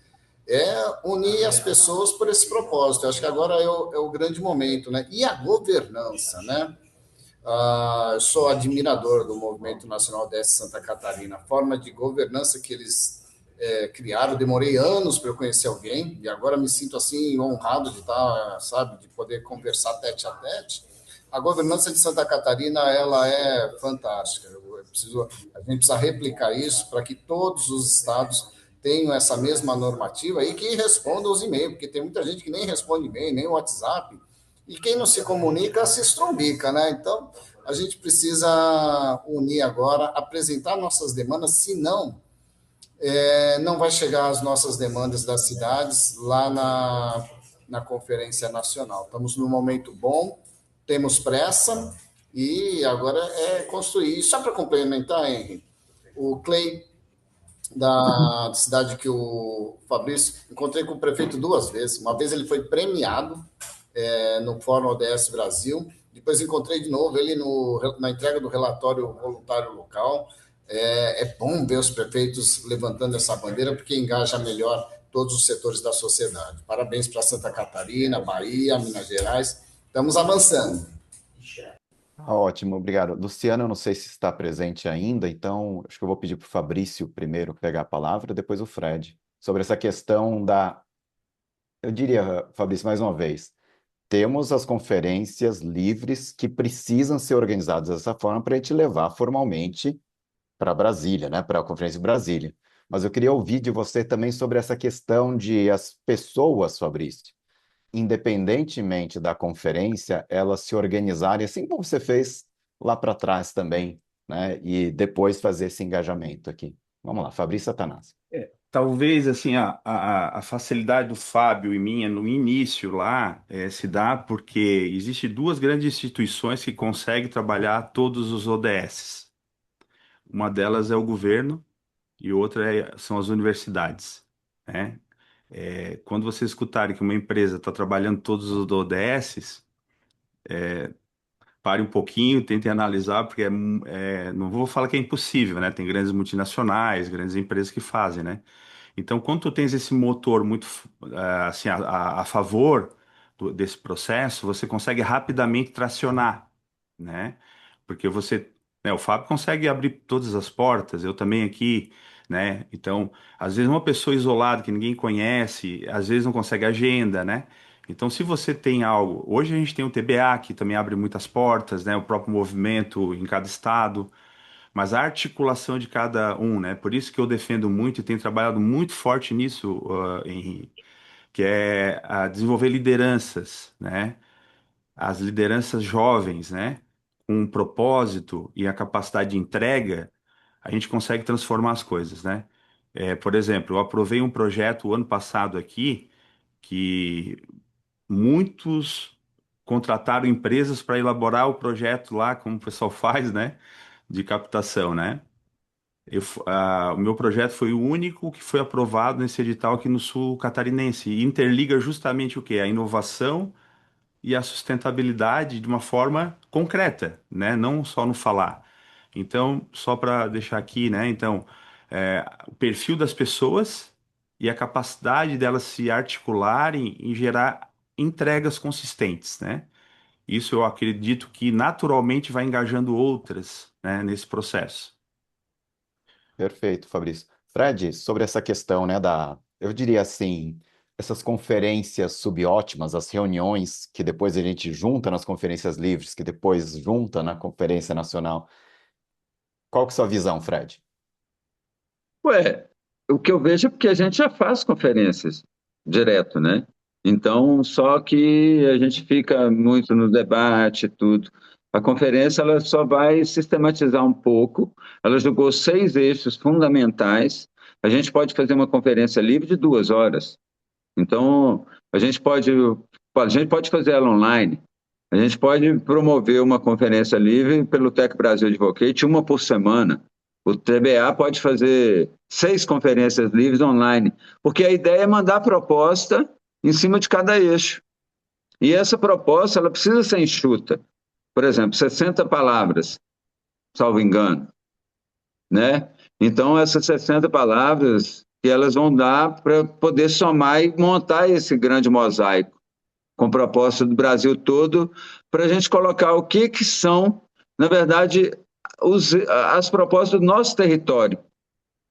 unir as pessoas por esse propósito. Eu acho que agora é o grande momento, né? E a governança, né? Eu sou admirador do Movimento Nacional de Santa Catarina, a forma de governança que eles criaram. Demorei anos para eu conhecer alguém e agora me sinto assim honrado de estar, sabe, de poder conversar tete a tete. A governança de Santa Catarina, ela é fantástica. A gente precisa replicar isso para que todos os estados tenham essa mesma normativa e que respondam os e-mails, porque tem muita gente que nem responde e-mail, nem o WhatsApp. E quem não se comunica se estrombica, né? Então, a gente precisa unir agora, apresentar nossas demandas, senão não vai chegar as nossas demandas das cidades lá na Conferência Nacional. Estamos num momento bom, temos pressa e agora é construir. Só para complementar, Henry, o Clay da cidade que o Fabrício, encontrei com o prefeito 2 vezes. Uma vez ele foi premiado no Fórum ODS Brasil, Depois encontrei de novo ele na entrega do relatório voluntário local. É bom ver os prefeitos levantando essa bandeira, porque engaja melhor todos os setores da sociedade. Parabéns para Santa Catarina, Bahia, Minas Gerais. Estamos avançando. Ótimo, obrigado. Luciano, eu não sei se está presente ainda, então acho que eu vou pedir para o Fabrício primeiro pegar a palavra, depois o Fred, sobre essa questão da. Eu diria, Fabrício, mais uma vez, temos as conferências livres que precisam ser organizadas dessa forma para a gente levar formalmente para Brasília, né, para a Conferência de Brasília. Mas eu queria ouvir de você também sobre essa questão de as pessoas, Fabrício, independentemente da conferência, elas se organizarem, assim como você fez lá para trás também, né, e depois fazer esse engajamento aqui. Vamos lá, Fabrício Satanás. Talvez assim a facilidade do Fábio e minha no início lá se dá porque existe duas grandes instituições que conseguem trabalhar todos os ODS. Uma delas é o governo e outra são as universidades, né? Quando vocês escutarem que uma empresa está trabalhando todos os ODS, pare um pouquinho, tentem analisar, porque não vou falar que é impossível, né? Tem grandes multinacionais, grandes empresas que fazem, né? Então, quando tu tens esse motor muito assim a favor desse processo, você consegue rapidamente tracionar, né? Porque o Fábio consegue abrir todas as portas, eu também aqui, né? Então, às vezes uma pessoa isolada que ninguém conhece, às vezes não consegue agenda, né? Então, se você tem algo, hoje a gente tem o TBA que também abre muitas portas, né? O próprio movimento em cada estado. Mas a articulação de cada um, né? Por isso que eu defendo muito e tenho trabalhado muito forte nisso, Henri, que é desenvolver lideranças, né? As lideranças jovens, né? Com um propósito e a capacidade de entrega, a gente consegue transformar as coisas, né? Por exemplo, eu aprovei um projeto o ano passado aqui que muitos contrataram empresas para elaborar o projeto lá, como o pessoal faz, né? De captação, né? O meu projeto foi o único que foi aprovado nesse edital aqui no sul catarinense e interliga justamente o quê? A inovação e a sustentabilidade de uma forma concreta, né? Não só no falar. Então, só para deixar aqui, né? Então, o perfil das pessoas e a capacidade delas se articularem e gerar entregas consistentes, né? Isso eu acredito que naturalmente vai engajando outras, né, nesse processo. Perfeito, Fabrício. Fred, sobre essa questão, né, eu diria assim, essas conferências subótimas, as reuniões que depois a gente junta nas conferências livres, que depois junta na Conferência Nacional. Qual que é a sua visão, Fred? Ué, o que eu vejo é porque a gente já faz conferências direto, né? Então, só que a gente fica muito no debate e tudo. A conferência ela só vai sistematizar um pouco. Ela jogou 6 eixos fundamentais. A gente pode fazer uma conferência livre de 2 horas. Então, a gente pode fazer ela online. A gente pode promover uma conferência livre pelo Tec Brasil Advocate, uma por semana. O TBA pode fazer 6 conferências livres online, porque a ideia é mandar proposta em cima de cada eixo. E essa proposta ela precisa ser enxuta. Por exemplo, 60 palavras, salvo engano, né? Então, essas 60 palavras que elas vão dar para poder somar e montar esse grande mosaico com proposta do Brasil todo, para a gente colocar o que são, na verdade, as propostas do nosso território.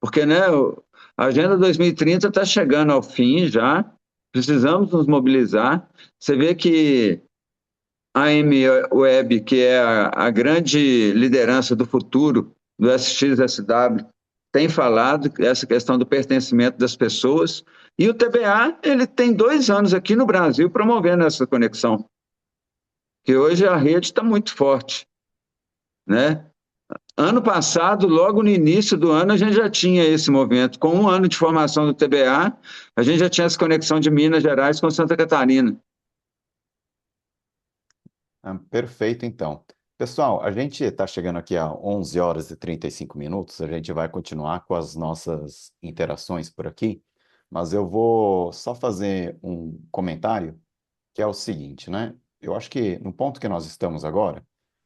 Porque né, a Agenda 2030 está chegando ao fim já, precisamos nos mobilizar. Você vê que a M-Web, que é a grande liderança do futuro do SXSW, tem falado essa questão do pertencimento das pessoas, e o TBA ele tem 2 anos aqui no Brasil promovendo essa conexão, que hoje a rede está muito forte, né? Ano passado, logo no início do ano, a gente já tinha esse movimento. Com 1 ano de formação do TBA, a gente já tinha essa conexão de Minas Gerais com Santa Catarina. Perfeito, então. Pessoal, a gente está chegando aqui a 11 horas e 35 minutos. A gente vai continuar com as nossas interações por aqui, mas eu vou só fazer um comentário, que é o seguinte, né? eu acho que no ponto que nós estamos agora,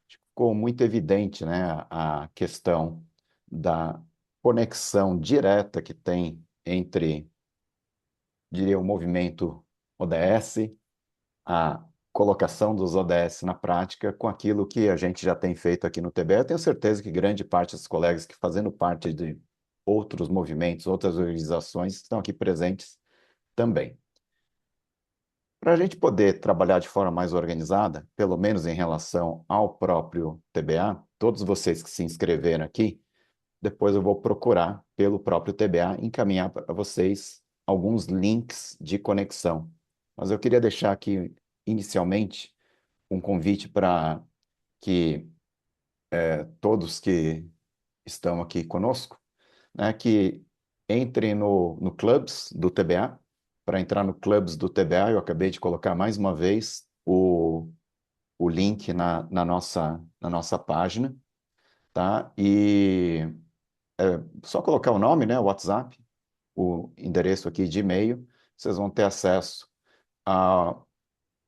acho que ficou muito evidente, né, a questão da conexão direta que tem entre, diria, o movimento ODS, a colocação dos ODS na prática com aquilo que a gente já tem feito aqui no TBE. Eu tenho certeza que grande parte dos colegas que fazendo parte de outros movimentos, outras organizações, estão aqui presentes também. Para a gente poder trabalhar de forma mais organizada, pelo menos em relação ao próprio TBA, todos vocês que se inscreveram aqui, depois eu vou procurar pelo próprio TBA encaminhar para vocês alguns links de conexão. Mas eu queria deixar aqui, inicialmente, um convite para que todos que estão aqui conosco, né, que entrem no Clubs do TBA. Para entrar no Clubs do TBA, eu acabei de colocar mais uma vez o link na nossa página, tá? E só colocar o nome, né, o WhatsApp, o endereço aqui de e-mail, vocês vão ter acesso a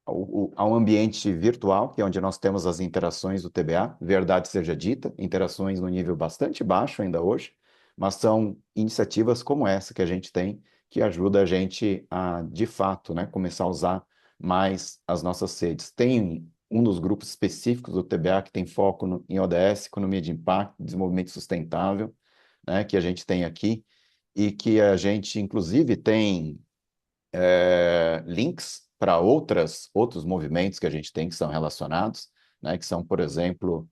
ao ambiente virtual, que é onde nós temos as interações do TBA, verdade seja dita, interações no nível bastante baixo ainda hoje, mas são iniciativas como essa que a gente tem, que ajuda a gente a, de fato, né, começar a usar mais as nossas redes. Tem um dos grupos específicos do TBA que tem foco em ODS, economia de impacto, desenvolvimento sustentável, né, que a gente tem aqui, e que a gente, inclusive, tem links para outros movimentos que a gente tem que são relacionados, né, que são, por exemplo,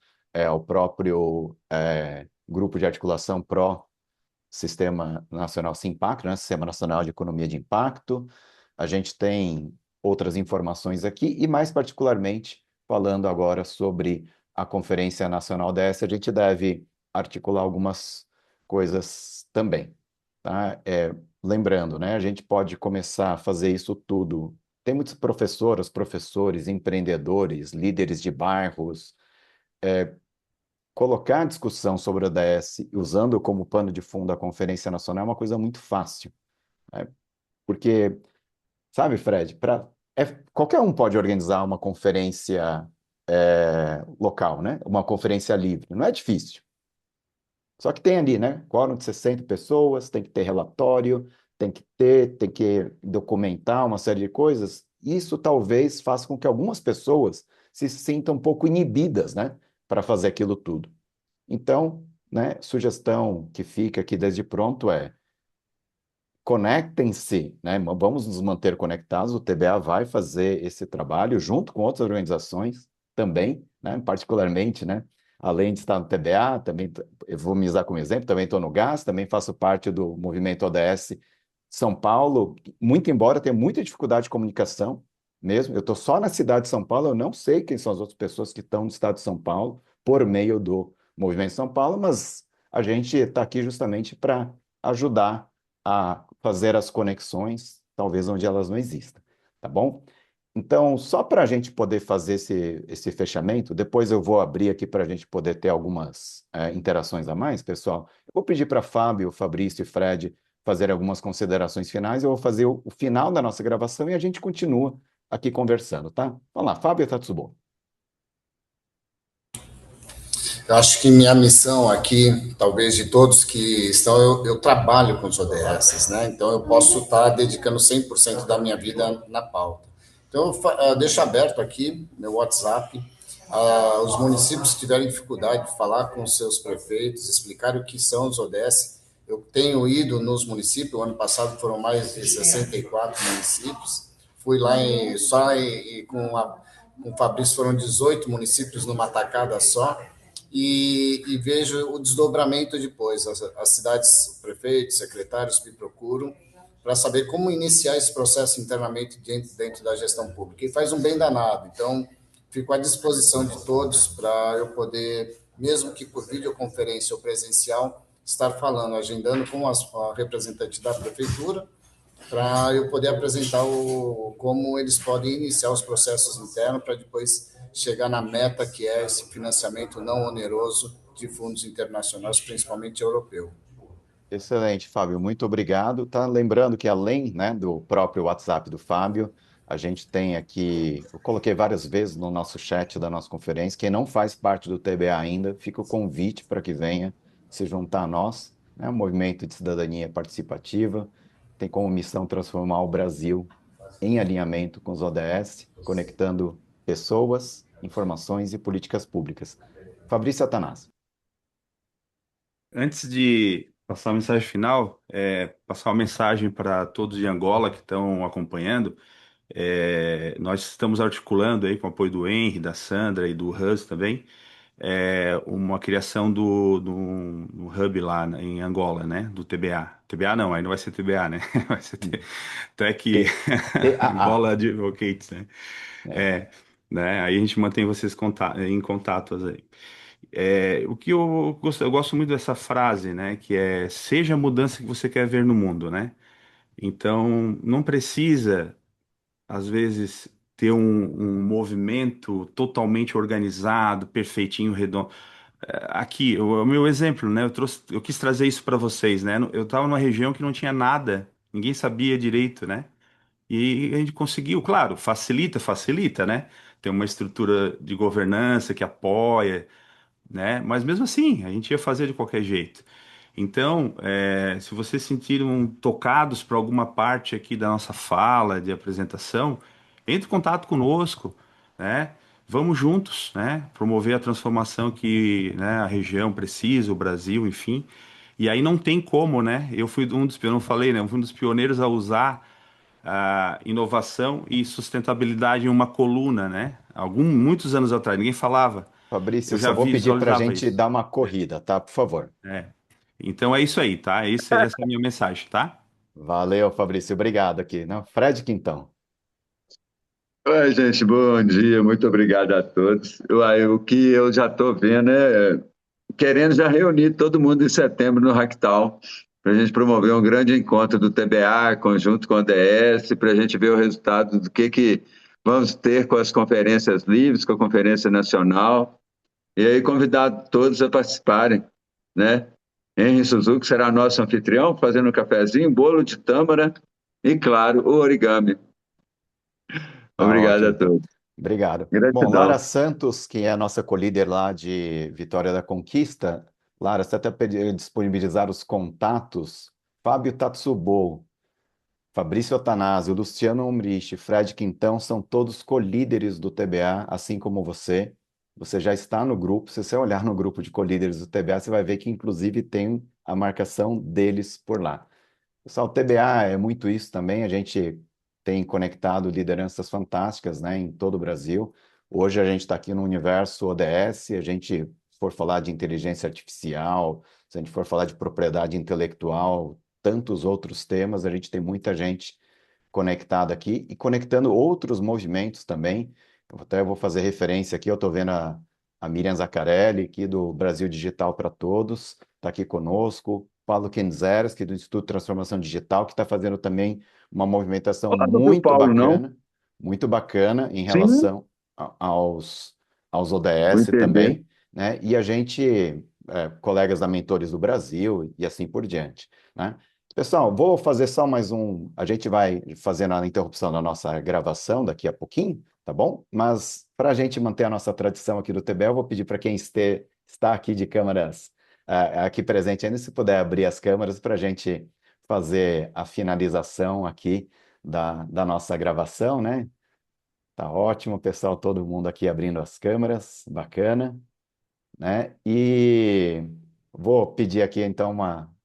o próprio Grupo de Articulação Pró Sistema Nacional Simpacto, né, Sistema Nacional de Economia de Impacto. A gente tem outras informações aqui e, mais particularmente, falando agora sobre a Conferência Nacional dessa, a gente deve articular algumas coisas também, tá? Lembrando, né, a gente pode começar a fazer isso tudo. Tem muitas professoras, professores, empreendedores, líderes de bairros. Colocar a discussão sobre o ODS usando como pano de fundo a Conferência Nacional é uma coisa muito fácil, né? Porque, sabe, Fred, qualquer um pode organizar uma conferência local, né? Uma conferência livre. Não é difícil. Só que tem ali, né? Quórum de 60 pessoas, tem que ter relatório, tem que documentar uma série de coisas. Isso talvez faça com que algumas pessoas se sintam um pouco inibidas, né? Para fazer aquilo tudo. Então, né? Sugestão que fica aqui desde pronto é conectem-se, né? Vamos nos manter conectados. O TBA vai fazer esse trabalho junto com outras organizações também, né? Particularmente, né? Além de estar no TBA, também eu vou me usar como exemplo, também estou no GAS, também faço parte do movimento ODS São Paulo, muito embora tenha muita dificuldade de comunicação mesmo. Eu estou só na cidade de São Paulo, eu não sei quem são as outras pessoas que estão no estado de São Paulo por meio do movimento São Paulo, mas a gente está aqui justamente para ajudar a fazer as conexões, talvez onde elas não existam, tá bom? Então, só para a gente poder fazer esse fechamento, depois eu vou abrir aqui para a gente poder ter algumas interações a mais, pessoal. Eu vou pedir para Fábio, Fabrício e Fred fazer algumas considerações finais. Eu vou fazer o final da nossa gravação e a gente continua aqui conversando, tá? Vamos lá, Fábio Tatsubo. Eu acho que minha missão aqui, talvez de todos que estão, eu trabalho com os ODS, né? Então eu posso estar dedicando 100% da minha vida na pauta. Então eu deixo aberto aqui meu WhatsApp. Os municípios que tiverem dificuldade de falar com os seus prefeitos, explicar o que são os ODS. Eu tenho ido nos municípios, o ano passado foram mais de 64 municípios. Fui lá com o Fabrício foram 18 municípios numa tacada só. E vejo o desdobramento depois. As cidades, o prefeito, os secretários me procuram para saber como iniciar esse processo internamente dentro da gestão pública. E faz um bem danado. Então, fico à disposição de todos para eu poder, mesmo que por videoconferência ou presencial, estar falando, agendando com a representante da prefeitura, para eu poder apresentar como eles podem iniciar os processos internos para depois chegar na meta que é esse financiamento não oneroso de fundos internacionais, principalmente europeu. Excelente, Fábio, muito obrigado. Tá lembrando que além, né, do próprio WhatsApp do Fábio, A gente tem aqui, eu coloquei várias vezes no nosso chat da nossa conferência, quem não faz parte do TBA ainda, fica o convite para que venha se juntar a nós, né? Um movimento de cidadania participativa, tem como missão transformar o Brasil em alinhamento com os ODS, conectando pessoas, informações e políticas públicas. Fabrício Atanásio. Antes de passar a mensagem final, passar uma mensagem para todos de Angola que estão acompanhando. Nós estamos articulando aí com o apoio do Henry, da Sandra e do Hus também, uma criação do hub lá em Angola, né? Do TBA. TBA não, aí não vai ser TBA, né? Vai ser Tech TAA. Angola Advocates, né? É. É, né? Aí a gente mantém vocês em contatos aí. O que eu gosto muito dessa frase, né? Que é seja a mudança que você quer ver no mundo, né? Então, não precisa às vezes ter um movimento totalmente organizado, perfeitinho, redondo. Aqui, o meu exemplo, né? Eu quis trazer isso para vocês, né? Eu estava numa região que não tinha nada, ninguém sabia direito, né? E a gente conseguiu, claro, facilita, né? Tem uma estrutura de governança que apoia, né? Mas mesmo assim, a gente ia fazer de qualquer jeito. Então, se vocês se sentiram tocados por alguma parte aqui da nossa fala, de apresentação, entre em contato conosco, né? Vamos juntos, né? Promover a transformação que, né, a região precisa, o Brasil, enfim. E aí não tem como, né? Eu fui um dos, eu não falei, né? Eu fui um dos pioneiros a usar a inovação e sustentabilidade em uma coluna, né? Muitos anos atrás, ninguém falava. Fabrício, Eu eu só já vou pedir para a visualizava gente isso. dar uma corrida, tá? Por favor. É. Então é isso aí, tá? Essa é a minha mensagem, tá? Valeu, Fabrício. Obrigado aqui. Não, Fred Quintão. Oi, gente, bom dia, muito obrigado a todos. O que eu já estou vendo querendo já reunir todo mundo em setembro no Hacktal, para a gente promover um grande encontro do TBA, conjunto com a ODS, para a gente ver o resultado do que vamos ter com as conferências livres, com a Conferência Nacional, e aí convidar todos a participarem, né? Henry Suzuki será nosso anfitrião, fazendo um cafezinho, bolo de tâmara e, claro, o origami. Tá Obrigado a ótimo. todos. Obrigado. Bom, Lara Gratidão. Santos, que é a nossa co-líder lá de Vitória da Conquista. Lara, você até pediu disponibilizar os contatos. Fábio Tatsubo, Fabrício Otanásio, Luciano Umrich, Fred Quintão são todos co-líderes do TBA, assim como você. Você já está no grupo. Se você olhar no grupo de co-líderes do TBA, você vai ver que, inclusive, tem a marcação deles por lá. Pessoal, o TBA é muito isso também. A gente tem conectado lideranças fantásticas, né, em todo o Brasil. Hoje a gente está aqui no universo ODS. A gente for falar de inteligência artificial, se a gente for falar de propriedade intelectual, tantos outros temas, a gente tem muita gente conectada aqui e conectando outros movimentos também. Eu até vou fazer referência aqui, eu estou vendo a Miriam Zaccarelli, aqui do Brasil Digital para Todos, está aqui conosco. Paulo Kenzeres, do Instituto de Transformação Digital, que está fazendo também uma movimentação Olá, não viu o Paulo, não? muito bacana em Sim, relação aos vou ODS entender. também, né? E a gente, colegas da Mentores do Brasil e assim por diante, né? Pessoal, vou fazer só mais um. A gente vai fazendo a interrupção da nossa gravação daqui a pouquinho, tá bom? Mas para a gente manter a nossa tradição aqui do TBE, eu vou pedir para quem está aqui de câmeras aqui presente ainda, se puder abrir as câmeras para a gente fazer a finalização aqui da nossa gravação, né? Tá ótimo, pessoal, todo mundo aqui abrindo as câmeras, bacana, né? E vou pedir aqui então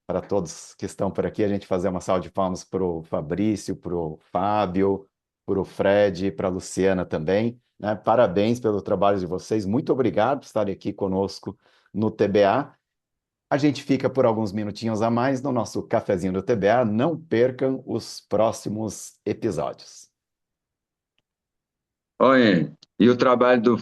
para todos que estão por aqui, a gente fazer uma salva de palmas para o Fabrício, para o Fábio, para o Fred, para a Luciana também, né? Parabéns pelo trabalho de vocês, muito obrigado por estarem aqui conosco no TBA. A gente fica por alguns minutinhos a mais no nosso cafezinho do TBA. Não percam os próximos episódios. Oi, e o trabalho do